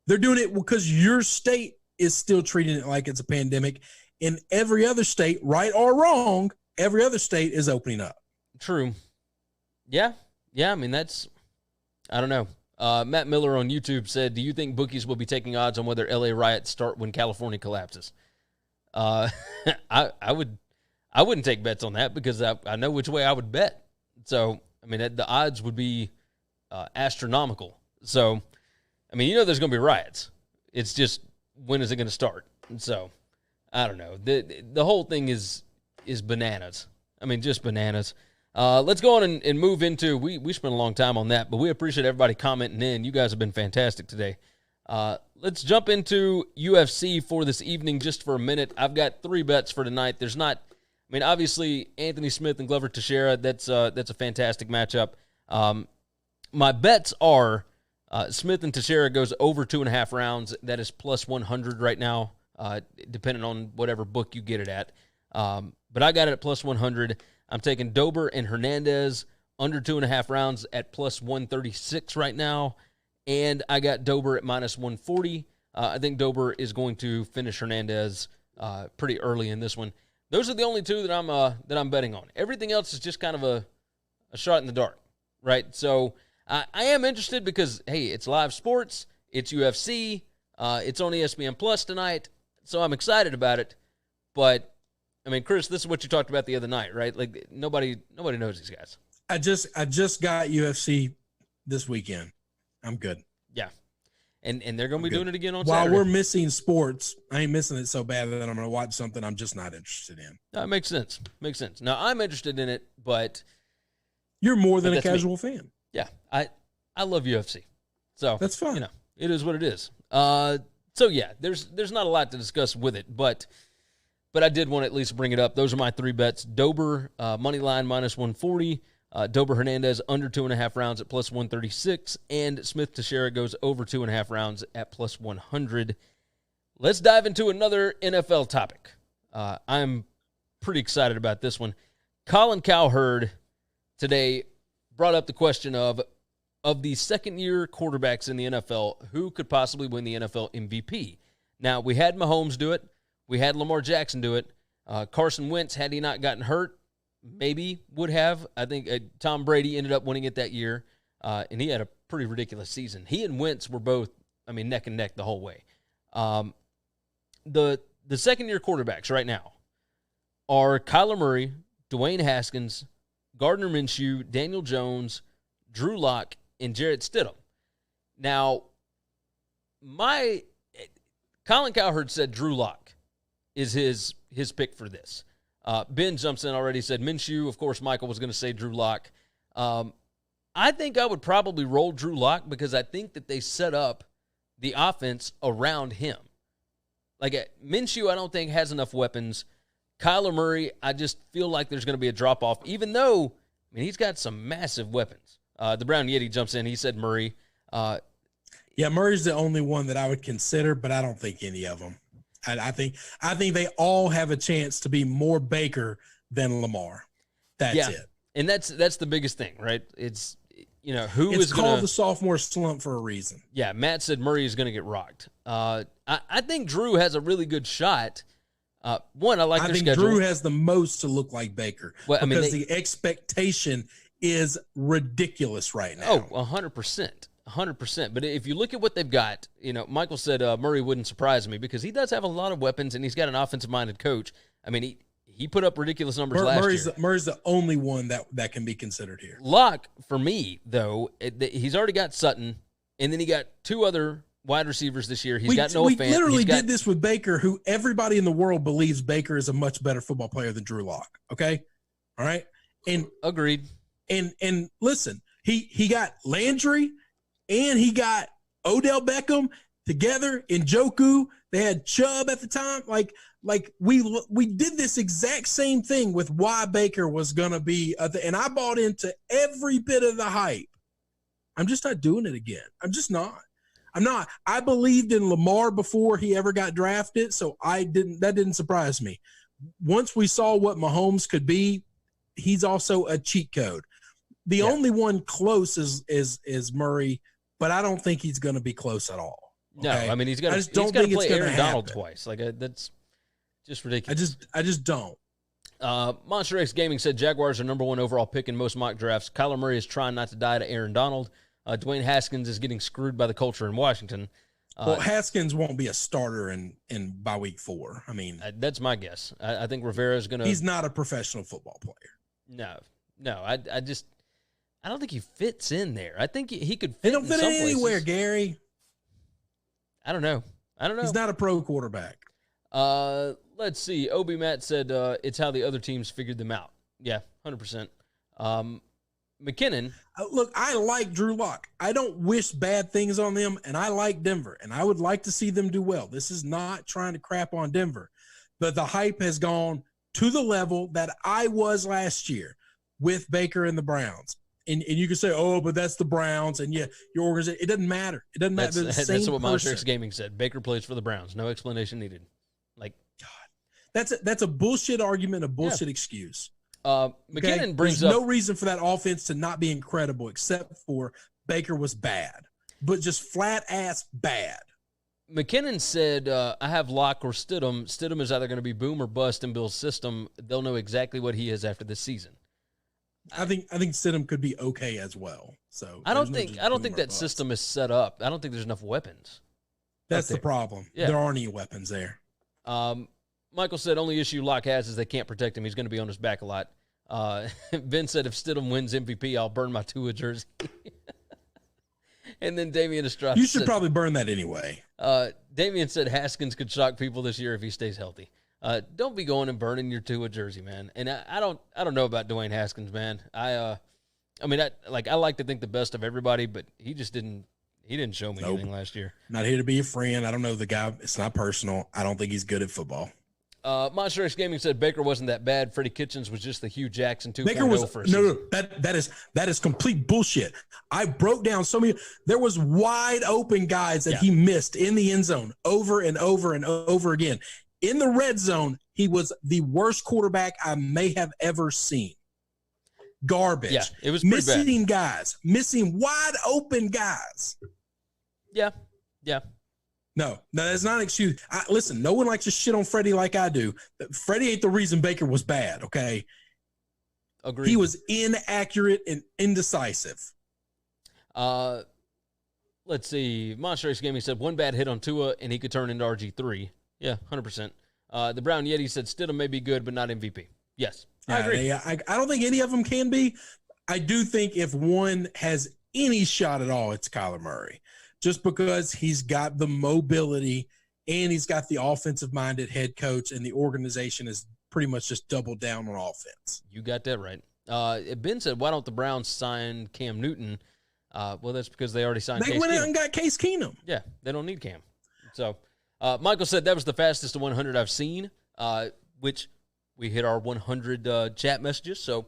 [SPEAKER 3] They're doing it because your state is still treating it like it's a pandemic. And every other state, right or wrong, every other state is opening up.
[SPEAKER 2] True. Yeah. I mean, I don't know. Matt Miller on YouTube said, do you think bookies will be taking odds on whether LA riots start when California collapses? I wouldn't take bets on that because I know which way I would bet. So, I mean, the odds would be astronomical. So, I mean, there's going to be riots. It's just, when is it going to start? So, I don't know. The whole thing is bananas. I mean, just bananas. Let's go on and move into, we spent a long time on that, but we appreciate everybody commenting in. You guys have been fantastic today. Let's jump into UFC for this evening just for a minute. I've got 3 bets for tonight. Obviously, Anthony Smith and Glover Teixeira, that's a fantastic matchup. My bets are Smith and Teixeira goes over 2.5 rounds. That is plus 100 right now, depending on whatever book you get it at. But I got it at plus 100. I'm taking Dober and Hernandez under 2.5 rounds at plus 136 right now. And I got Dober at minus 140. I think Dober is going to finish Hernandez pretty early in this one. Those are the only 2 that I'm betting on. Everything else is just kind of a shot in the dark, right? So I am interested because, hey, it's live sports. It's UFC. It's on ESPN Plus tonight. So I'm excited about it. But I mean, Chris, this is what you talked about the other night, right? Like nobody knows these guys.
[SPEAKER 3] I just got UFC this weekend. I'm good.
[SPEAKER 2] Yeah. And they're going to be doing it again on Saturday.
[SPEAKER 3] While we're missing sports, I ain't missing it so bad that I'm going to watch something I'm just not interested in.
[SPEAKER 2] That makes sense. Now, I'm interested in it, but
[SPEAKER 3] you're more than a casual fan.
[SPEAKER 2] Yeah. I love UFC. So
[SPEAKER 3] that's fine.
[SPEAKER 2] It is what it is. So yeah, there's not a lot to discuss with it, but I did want to at least bring it up. Those are my 3 bets. Dober, money line minus 140. Dober Hernandez under 2.5 rounds at plus 136. And Smith Teixeira goes over 2.5 rounds at plus 100. Let's dive into another NFL topic. I'm pretty excited about this one. Colin Cowherd today brought up the question of the second-year quarterbacks in the NFL, who could possibly win the NFL MVP? Now, we had Mahomes do it. We had Lamar Jackson do it. Carson Wentz, had he not gotten hurt, maybe would have. I think Tom Brady ended up winning it that year, and he had a pretty ridiculous season. He and Wentz were both, neck and neck the whole way. The second-year quarterbacks right now are Kyler Murray, Dwayne Haskins, Gardner Minshew, Daniel Jones, Drew Lock, and Jarrett Stidham. Now, Colin Cowherd said Drew Lock is his pick for this. Ben jumps in already, said Minshew. Of course, Michael was going to say Drew Lock. I think I would probably roll Drew Lock because I think that they set up the offense around him. Like Minshew, I don't think has enough weapons. Kyler Murray, I just feel like there's going to be a drop-off, even though, he's got some massive weapons. The Brown Yeti jumps in. He said Murray.
[SPEAKER 3] Yeah, Murray's the only one that I would consider, but I don't think any of them. I think they all have a chance to be more Baker than Lamar. That's it. And
[SPEAKER 2] that's the biggest thing, right? It's
[SPEAKER 3] it's called the sophomore slump for a reason.
[SPEAKER 2] Yeah, Matt said Murray is going to get rocked. I think Drew has a really good shot. I think
[SPEAKER 3] schedule. Drew has the most to look like Baker because the expectation is ridiculous right now.
[SPEAKER 2] Oh, 100%. 100%. But if you look at what they've got, Michael said Murray wouldn't surprise me because he does have a lot of weapons and he's got an offensive-minded coach. He put up ridiculous numbers last year.
[SPEAKER 3] Murray's the only one that can be considered here.
[SPEAKER 2] Locke, for me, though, he's already got Sutton, and then he got two other wide receivers this year. He's got Noah Fant. We
[SPEAKER 3] literally did this with Baker, who everybody in the world believes Baker is a much better football player than Drew Lock. Okay? All right? And
[SPEAKER 2] agreed.
[SPEAKER 3] And listen, he got Landry and he got Odell Beckham together in Njoku. They had Chubb at the time. Like we did this exact same thing with why Baker was going to be, and I bought into every bit of the hype. I'm just not doing it again. I'm just not. I'm not. I believed in Lamar before he ever got drafted, so that didn't surprise me. Once we saw what Mahomes could be, he's also a cheat code. The only one close is Murray, but I don't think he's going to be close at all. Okay?
[SPEAKER 2] No, he's got to play Aaron Donald twice. That's just ridiculous.
[SPEAKER 3] I just don't.
[SPEAKER 2] Monster X Gaming said Jaguars are number 1 overall pick in most mock drafts. Kyler Murray is trying not to die to Aaron Donald. Dwayne Haskins is getting screwed by the culture in Washington.
[SPEAKER 3] Haskins won't be a starter in by week 4.
[SPEAKER 2] That's my guess. I think Rivera is going to.
[SPEAKER 3] He's not a professional football player.
[SPEAKER 2] No. I don't think he fits in there. I think he could fit.
[SPEAKER 3] He don't fit in anywhere, Gary.
[SPEAKER 2] I don't know.
[SPEAKER 3] He's not a pro quarterback.
[SPEAKER 2] Let's see. Obi Matt said it's how the other teams figured them out. Yeah, 100%. McKinnon.
[SPEAKER 3] Look, I like Drew Lock. I don't wish bad things on them, and I like Denver, and I would like to see them do well. This is not trying to crap on Denver, but the hype has gone to the level that I was last year with Baker and the Browns. And you can say, oh, but that's the Browns, and your organization. It doesn't matter. It doesn't matter.
[SPEAKER 2] That's what Monster X Gaming said. Baker plays for the Browns. No explanation needed.
[SPEAKER 3] God, that's a bullshit argument, a bullshit excuse.
[SPEAKER 2] McKinnon brings
[SPEAKER 3] There's
[SPEAKER 2] up
[SPEAKER 3] no reason for that offense to not be incredible, except for Baker was bad, but just flat ass bad.
[SPEAKER 2] McKinnon said, I have Locke or Stidham. Stidham is either going to be boom or bust in Bill's system. They'll know exactly what he is after this season.
[SPEAKER 3] I think Stidham could be okay as well. So
[SPEAKER 2] I don't think that system is set up. I don't think there's enough weapons.
[SPEAKER 3] That's the problem. Yeah. There aren't any weapons there.
[SPEAKER 2] Michael said only issue Locke has is they can't protect him. He's going to be on his back a lot. Ben said if Stidham wins MVP, I'll burn my Tua jersey. And then Damian Estrada
[SPEAKER 3] You should probably burn that anyway.
[SPEAKER 2] Damian said Haskins could shock people this year if he stays healthy. Don't be going and burning your Tua jersey, man. And I don't know about Dwayne Haskins, man. I like to think the best of everybody, but he just didn't show me anything last year.
[SPEAKER 3] Not here to be a friend. I don't know the guy. It's not personal. I don't think he's good at football.
[SPEAKER 2] Monster X Gaming said Baker wasn't that bad. Freddie Kitchens was just the Hugh Jackson 2.0
[SPEAKER 3] Baker was
[SPEAKER 2] for a season.
[SPEAKER 3] That is complete bullshit. I broke down so many. There was wide open guys that he missed in the end zone over and over and over again. In the red zone, he was the worst quarterback I may have ever seen. Garbage.
[SPEAKER 2] Yeah, it was pretty
[SPEAKER 3] missing
[SPEAKER 2] bad.
[SPEAKER 3] Guys, missing wide open guys.
[SPEAKER 2] Yeah.
[SPEAKER 3] No, that's not an excuse. Listen, no one likes to shit on Freddie like I do. Freddie ain't the reason Baker was bad, okay?
[SPEAKER 2] Agreed.
[SPEAKER 3] He was inaccurate and indecisive.
[SPEAKER 2] Let's see. Monster X Gaming said one bad hit on Tua and he could turn into RG3. Yeah, 100%. The Brown Yeti said Stidham may be good, but not MVP. Yes, I agree.
[SPEAKER 3] I don't think any of them can be. I do think if one has any shot at all, it's Kyler Murray, just because he's got the mobility and he's got the offensive-minded head coach, and the organization is pretty much just doubled down on offense.
[SPEAKER 2] You got that right. Ben said, why don't the Browns sign Cam Newton? Well, that's because they already signed Case Keenum.
[SPEAKER 3] They went out and got Case Keenum.
[SPEAKER 2] Yeah, they don't need Cam. So Michael said that was the fastest to 100 I've seen, which we hit our 100 chat messages. So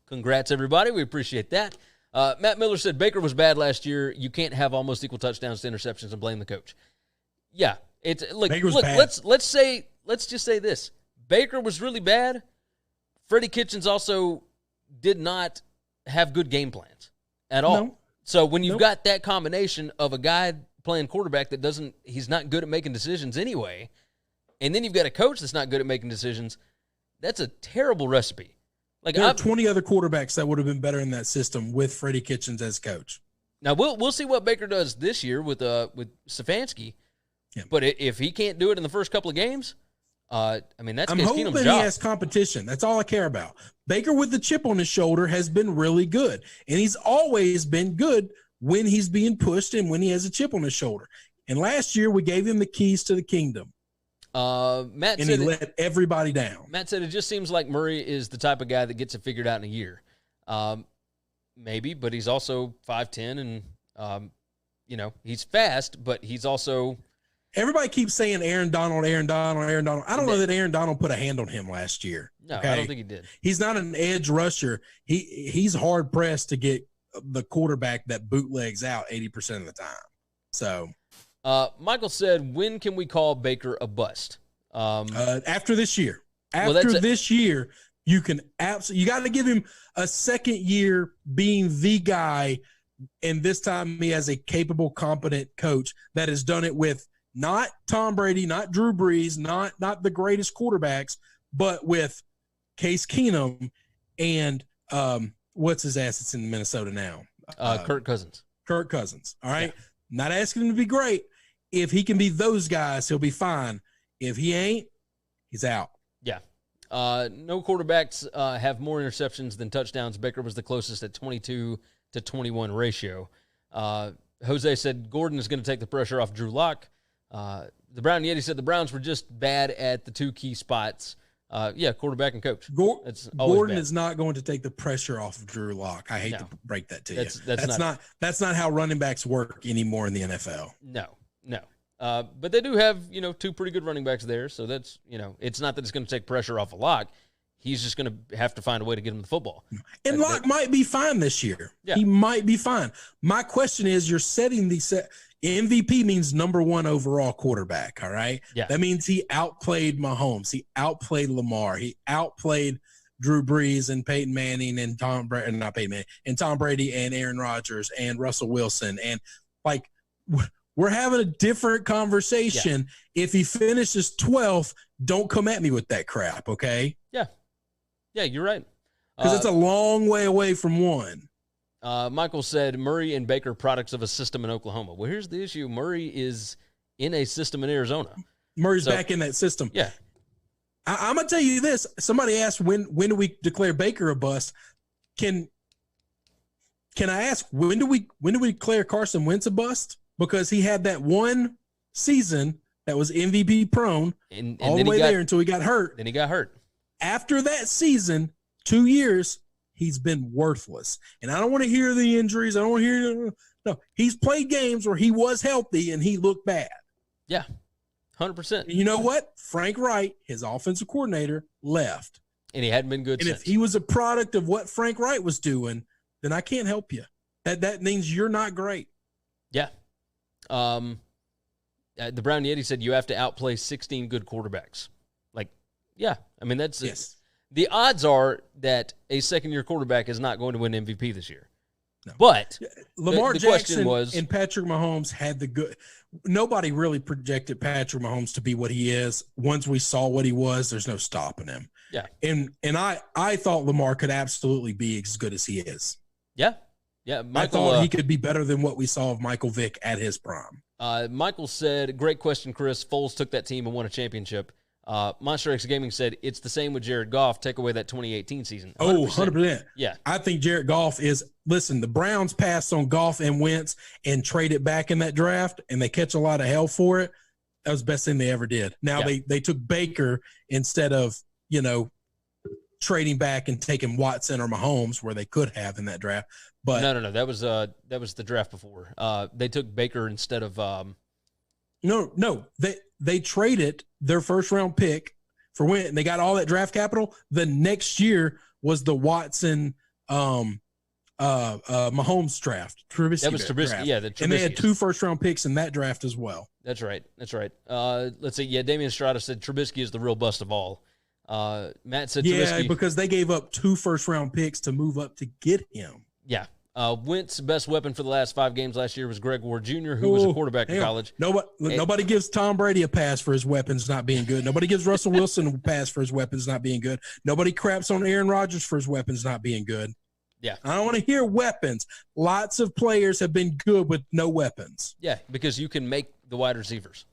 [SPEAKER 2] congrats, everybody. We appreciate that. Matt Miller said Baker was bad last year. You can't have almost equal touchdowns to interceptions and blame the coach. Yeah, it's like look.
[SPEAKER 3] Bad.
[SPEAKER 2] Let's just say this: Baker was really bad. Freddie Kitchens also did not have good game plans at all.
[SPEAKER 3] No.
[SPEAKER 2] So when you've got that combination of a guy playing quarterback he's not good at making decisions anyway, and then you've got a coach that's not good at making decisions, that's a terrible recipe. Like
[SPEAKER 3] there are 20 other quarterbacks that would have been better in that system with Freddie Kitchens as coach.
[SPEAKER 2] Now we'll see what Baker does this year with Stefanski.
[SPEAKER 3] Yeah.
[SPEAKER 2] But if he can't do it in the first couple of games, that's
[SPEAKER 3] I'm
[SPEAKER 2] Case
[SPEAKER 3] hoping
[SPEAKER 2] Keenum's
[SPEAKER 3] he
[SPEAKER 2] job.
[SPEAKER 3] has competition. That's all I care about. Baker with the chip on his shoulder has been really good, and he's always been good when he's being pushed and when he has a chip on his shoulder. And last year we gave him the keys to the kingdom.
[SPEAKER 2] Matt
[SPEAKER 3] and
[SPEAKER 2] said
[SPEAKER 3] he let everybody down.
[SPEAKER 2] Matt said it just seems like Murray is the type of guy that gets it figured out in a year. Maybe, but he's also 5'10", and he's fast, but he's also.
[SPEAKER 3] Everybody keeps saying Aaron Donald. I don't know that Aaron Donald put a hand on him last year.
[SPEAKER 2] No, okay? I don't think he did.
[SPEAKER 3] He's not an edge rusher. He's hard pressed to get the quarterback that bootlegs out 80% of the time. So,
[SPEAKER 2] Michael said, when can we call Baker a bust?
[SPEAKER 3] After this year. This year, you can absolutely. You got to give him a second year being the guy, and this time he has a capable, competent coach that has done it with. Not Tom Brady, not Drew Brees, not the greatest quarterbacks, but with Case Keenum and what's his ass that's in Minnesota now?
[SPEAKER 2] Kirk Cousins.
[SPEAKER 3] Kirk Cousins. All right. Yeah. Not asking him to be great. If he can be those guys, he'll be fine. If he ain't, he's out.
[SPEAKER 2] Yeah. No quarterbacks have more interceptions than touchdowns. Baker was the closest at 22-21 ratio. Jose said Gordon is going to take the pressure off Drew Lock. The Brown Yeti said the Browns were just bad at the two key spots. Quarterback and coach.
[SPEAKER 3] Gordon is not going to take the pressure off of Drew Lock. I hate to break that to you. That's not how running backs work anymore in the NFL.
[SPEAKER 2] No. But they do have, two pretty good running backs there. So that's, it's not that it's going to take pressure off of Lock. He's just going to have to find a way to get him the football.
[SPEAKER 3] And Lock might be fine this year.
[SPEAKER 2] Yeah.
[SPEAKER 3] He might be fine. My question is, you're setting MVP means number one overall quarterback, all right?
[SPEAKER 2] Yeah.
[SPEAKER 3] That means he outplayed Mahomes. He outplayed Lamar. He outplayed Drew Brees and Peyton Manning and Tom Brady and Aaron Rodgers and Russell Wilson. And, we're having a different conversation. Yeah. If he finishes 12th, don't come at me with that crap, okay?
[SPEAKER 2] Yeah. Yeah, you're right.
[SPEAKER 3] Because it's a long way away from one.
[SPEAKER 2] Michael said Murray and Baker products of a system in Oklahoma. Well, here's the issue. Murray is in a system in Arizona.
[SPEAKER 3] Murray's back in that system.
[SPEAKER 2] Yeah.
[SPEAKER 3] I'm going to tell you this. Somebody asked when do we declare Baker a bust? Can I ask when do we declare Carson Wentz a bust? Because he had that one season that was MVP prone
[SPEAKER 2] and
[SPEAKER 3] all the way there until he got hurt.
[SPEAKER 2] Then he got hurt.
[SPEAKER 3] After that season, 2 years, he's been worthless. And I don't want to hear the injuries. I don't want to hear – no, he's played games where he was healthy and he looked bad.
[SPEAKER 2] Yeah, 100%.
[SPEAKER 3] And you know what? Frank Wright, his offensive coordinator, left.
[SPEAKER 2] And he hadn't been good since.
[SPEAKER 3] And if he was a product of what Frank Wright was doing, then I can't help you. That means you're not great.
[SPEAKER 2] Yeah. The Brown Yeti said you have to outplay 16 good quarterbacks. Like, Yeah. I mean, that's
[SPEAKER 3] Yes.
[SPEAKER 2] The odds are that a second-year quarterback is not going to win MVP this year.
[SPEAKER 3] No.
[SPEAKER 2] But
[SPEAKER 3] Lamar
[SPEAKER 2] the
[SPEAKER 3] Jackson
[SPEAKER 2] was,
[SPEAKER 3] and Patrick Mahomes had the good. Nobody really projected Patrick Mahomes to be what he is. Once we saw what he was, there's no stopping him.
[SPEAKER 2] Yeah.
[SPEAKER 3] And I thought Lamar could absolutely be as good as he is.
[SPEAKER 2] Yeah. Yeah. Michael,
[SPEAKER 3] I thought he could be better than what we saw of Michael Vick at his prime.
[SPEAKER 2] Michael said, great question, Chris. Foles took that team and won a championship. Monster X Gaming said, it's the same with Jared Goff. Take away that 2018 season. 100%.
[SPEAKER 3] 100%.
[SPEAKER 2] Yeah.
[SPEAKER 3] I think Jared Goff listen, the Browns passed on Goff and Wentz and traded back in that draft, and they catch a lot of hell for it. That was the best thing they ever did. Now they took Baker instead of, trading back and taking Watson or Mahomes where they could have in that draft. But
[SPEAKER 2] no. That was the draft before. They took Baker instead of
[SPEAKER 3] No. They traded their first round pick for Wentz, and they got all that draft capital. The next year was the Watson Mahomes draft. Trubisky
[SPEAKER 2] that was Trubisky,
[SPEAKER 3] draft.
[SPEAKER 2] Yeah, the
[SPEAKER 3] and they had 2 first round picks in that draft as well.
[SPEAKER 2] That's right. Let's see. Yeah, Damian Estrada said Trubisky is the real bust of all. Matt said Trubisky.
[SPEAKER 3] Because they gave up 2 first round picks to move up to get him.
[SPEAKER 2] Yeah. Wentz's best weapon for the last 5 games last year was Greg Ward Jr., who was a quarterback in college.
[SPEAKER 3] Nobody gives Tom Brady a pass for his weapons not being good. Nobody gives Russell Wilson a pass for his weapons not being good. Nobody craps on Aaron Rodgers for his weapons not being good.
[SPEAKER 2] Yeah.
[SPEAKER 3] I don't want to hear weapons. Lots of players have been good with no weapons.
[SPEAKER 2] Yeah, because you can make the wide receivers.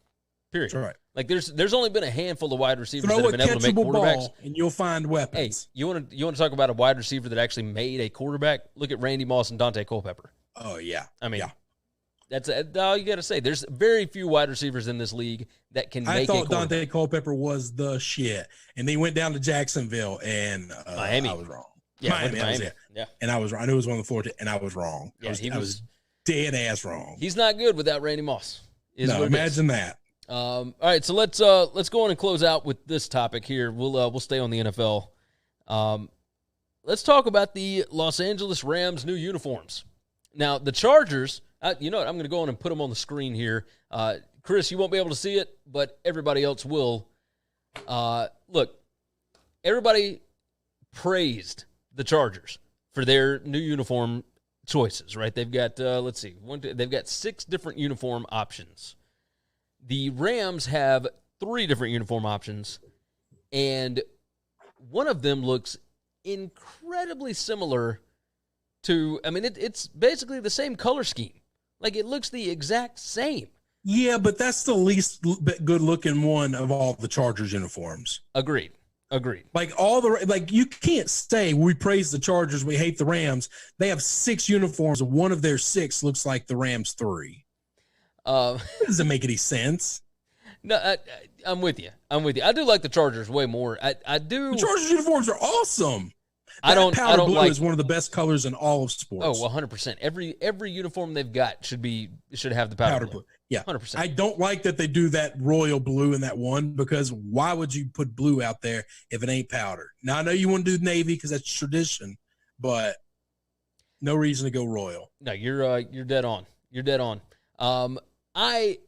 [SPEAKER 2] Period.
[SPEAKER 3] That's right.
[SPEAKER 2] Like there's only been a handful of wide receivers
[SPEAKER 3] Throw
[SPEAKER 2] that have been able to make quarterbacks.
[SPEAKER 3] Ball and you'll find weapons.
[SPEAKER 2] Hey, you want to talk about a wide receiver that actually made a quarterback? Look at Randy Moss and Dante Culpepper.
[SPEAKER 3] Oh yeah.
[SPEAKER 2] I mean, that's all you got to say. There's very few wide receivers in this league that can make a quarterback. I thought
[SPEAKER 3] Dante Culpepper was the shit, and then he went down to Jacksonville, and
[SPEAKER 2] Miami.
[SPEAKER 3] I was wrong.
[SPEAKER 2] Yeah,
[SPEAKER 3] Miami. Yeah, and I was wrong. I knew it was one of the 4, and I was wrong.
[SPEAKER 2] Yeah,
[SPEAKER 3] I was dead ass wrong.
[SPEAKER 2] He's not good without Randy Moss.
[SPEAKER 3] Imagine that.
[SPEAKER 2] All right, so let's go on and close out with this topic here. We'll stay on the NFL. Let's talk about the Los Angeles Rams' new uniforms. Now, the Chargers, you know what? I'm going to go on and put them on the screen here. Chris, you won't be able to see it, but everybody else will. Look, everybody praised the Chargers for their new uniform choices, right? They've got, they've got 6 different uniform options. The Rams have 3 different uniform options, and one of them looks incredibly similar to, it's basically the same color scheme. Like, it looks the exact same.
[SPEAKER 3] Yeah, but that's the least good-looking one of all the Chargers uniforms.
[SPEAKER 2] Agreed.
[SPEAKER 3] Like you can't say we praise the Chargers, we hate the Rams. They have 6 uniforms, and one of their 6 looks like the Rams 3. That doesn't make any sense.
[SPEAKER 2] No, I'm with you. I do like the Chargers way more. I do.
[SPEAKER 3] The Chargers uniforms are awesome.
[SPEAKER 2] Powder
[SPEAKER 3] blue is one of the best colors in all of sports.
[SPEAKER 2] Oh, 100%. Every uniform they've got should have the powder blue.
[SPEAKER 3] Yeah,
[SPEAKER 2] 100%.
[SPEAKER 3] I don't like that they do that royal blue in that one, because why would you put blue out there if it ain't powder? Now, I know you want to do navy because that's tradition, but no reason to go royal.
[SPEAKER 2] No, you're dead on. You're dead on. I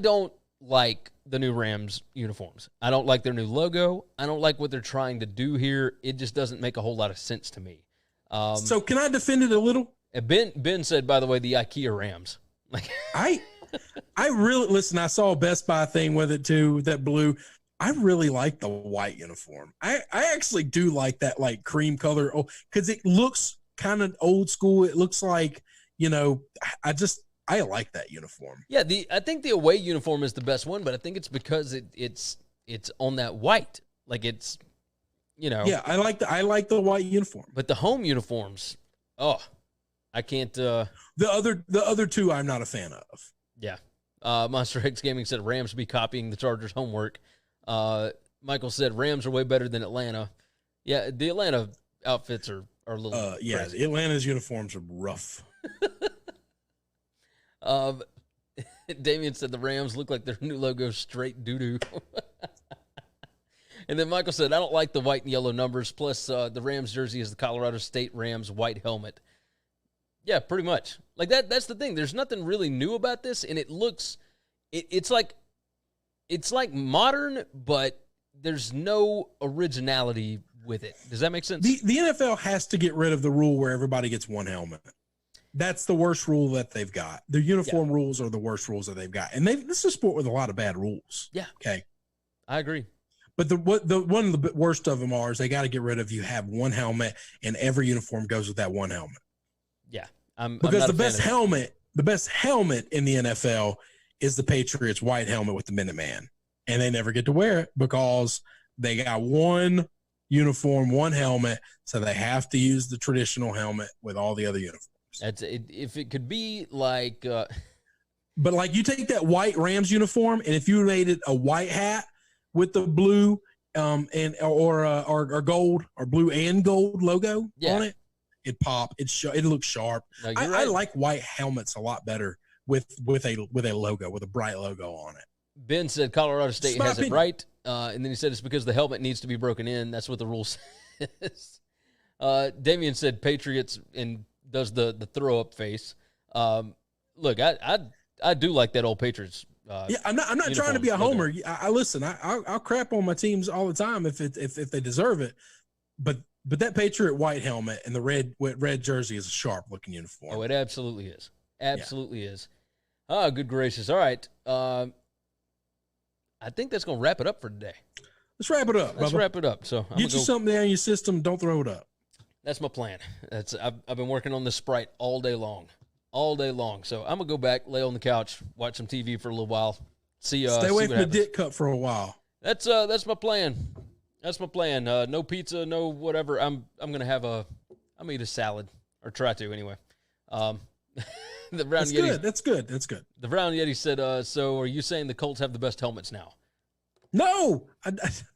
[SPEAKER 2] don't like the new Rams uniforms. I don't like their new logo. I don't like what they're trying to do here. It just doesn't make a whole lot of sense to me.
[SPEAKER 3] So can I defend it a little?
[SPEAKER 2] Ben said, by the way, the IKEA Rams. Like
[SPEAKER 3] I really listen. I saw a Best Buy thing with it too. That blue. I really like the white uniform. I actually do like that, like cream color. Oh, because it looks kind of old school. It looks like, I like that uniform.
[SPEAKER 2] Yeah, I think the away uniform is the best one, but I think it's because it's on that white. Like it's,
[SPEAKER 3] Yeah, I like the white uniform.
[SPEAKER 2] But the home uniforms, I can't.
[SPEAKER 3] The other 2 I'm not a fan of.
[SPEAKER 2] Yeah. Monster X Gaming said Rams be copying the Chargers' homework. Michael said Rams are way better than Atlanta. Yeah, the Atlanta outfits are a little crazy.
[SPEAKER 3] Atlanta's uniforms are rough.
[SPEAKER 2] Damian said the Rams look like their new logo straight doo-doo. And then Michael said, I don't like the white and yellow numbers, plus the Rams jersey is the Colorado State Rams white helmet. Yeah, pretty much. Like that's the thing. There's nothing really new about this, and it looks it's like modern, but there's no originality with it. Does that make sense?
[SPEAKER 3] The NFL has to get rid of the rule where everybody gets one helmet. That's the worst rule that they've got. The uniform rules are the worst rules that they've got. And this is a sport with a lot of bad rules.
[SPEAKER 2] Yeah.
[SPEAKER 3] Okay.
[SPEAKER 2] I agree.
[SPEAKER 3] But one of the worst of them is they got to get rid of, you have one helmet and every uniform goes with that one helmet.
[SPEAKER 2] Yeah.
[SPEAKER 3] Because the best helmet in the NFL is the Patriots white helmet with the Minuteman. And they never get to wear it because they got one uniform, one helmet, so they have to use the traditional helmet with all the other uniforms.
[SPEAKER 2] That's it. If it could be like,
[SPEAKER 3] but like you take that white Rams uniform, and if you made it a white hat with the blue, or gold or blue and gold logo on it, it'd pop. It looks sharp.
[SPEAKER 2] No,
[SPEAKER 3] I like white helmets a lot better with a logo, with a bright logo on it.
[SPEAKER 2] Ben said Colorado State has it right, and then he said it's because the helmet needs to be broken in. That's what the rule says. Damian said Patriots and does the throw up face. Look, I do like that old Patriots.
[SPEAKER 3] I'm not trying to be a homer. I listen. I'll crap on my teams all the time if they deserve it, but that Patriot white helmet and the red jersey is a sharp looking uniform.
[SPEAKER 2] Oh, it absolutely is. Absolutely is. Oh, good gracious! All right. I think that's going to wrap it up for today.
[SPEAKER 3] Let's wrap it up.
[SPEAKER 2] Let's wrap it up. So
[SPEAKER 3] get you something down your system. Don't throw it up.
[SPEAKER 2] That's my plan. I've been working on this Sprite all day long. So I'm gonna go back, lay on the couch, watch some TV for a little while. Stay
[SPEAKER 3] away from the dick cup for a while.
[SPEAKER 2] That's my plan. That's my plan. No pizza, no whatever. I'm gonna eat a salad, or try to anyway. The Brown Yeti.
[SPEAKER 3] That's good.
[SPEAKER 2] The Brown Yeti said, so are you saying the Colts have the best helmets now?
[SPEAKER 3] No,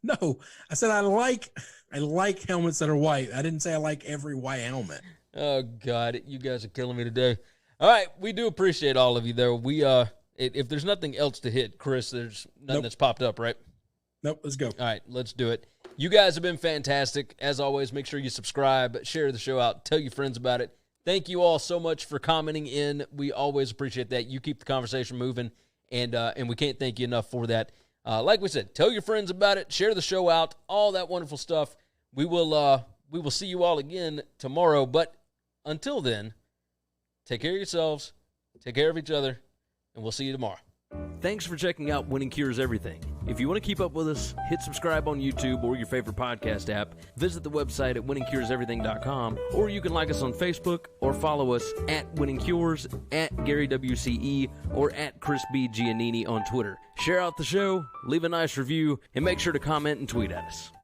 [SPEAKER 3] no. I said I like helmets that are white. I didn't say I like every white helmet.
[SPEAKER 2] Oh God, you guys are killing me today. All right, we do appreciate all of you though. We if there's nothing else to hit, Chris, there's nothing that's popped up, right?
[SPEAKER 3] Nope, let's go.
[SPEAKER 2] All right, let's do it. You guys have been fantastic. As always, make sure you subscribe, share the show out, tell your friends about it. Thank you all so much for commenting in. We always appreciate that. You keep the conversation moving, and we can't thank you enough for that. Like we said, tell your friends about it, share the show out, all that wonderful stuff. We will see you all again tomorrow, but until then, take care of yourselves, take care of each other, and we'll see you tomorrow. Thanks for checking out Winning Cures Everything. If you want to keep up with us, hit subscribe on YouTube or your favorite podcast app. Visit the website at winningcureseverything.com, or you can like us on Facebook or follow us at Winning Cures, at Gary WCE, or at Chris B. Giannini on Twitter. Share out the show, leave a nice review, and make sure to comment and tweet at us.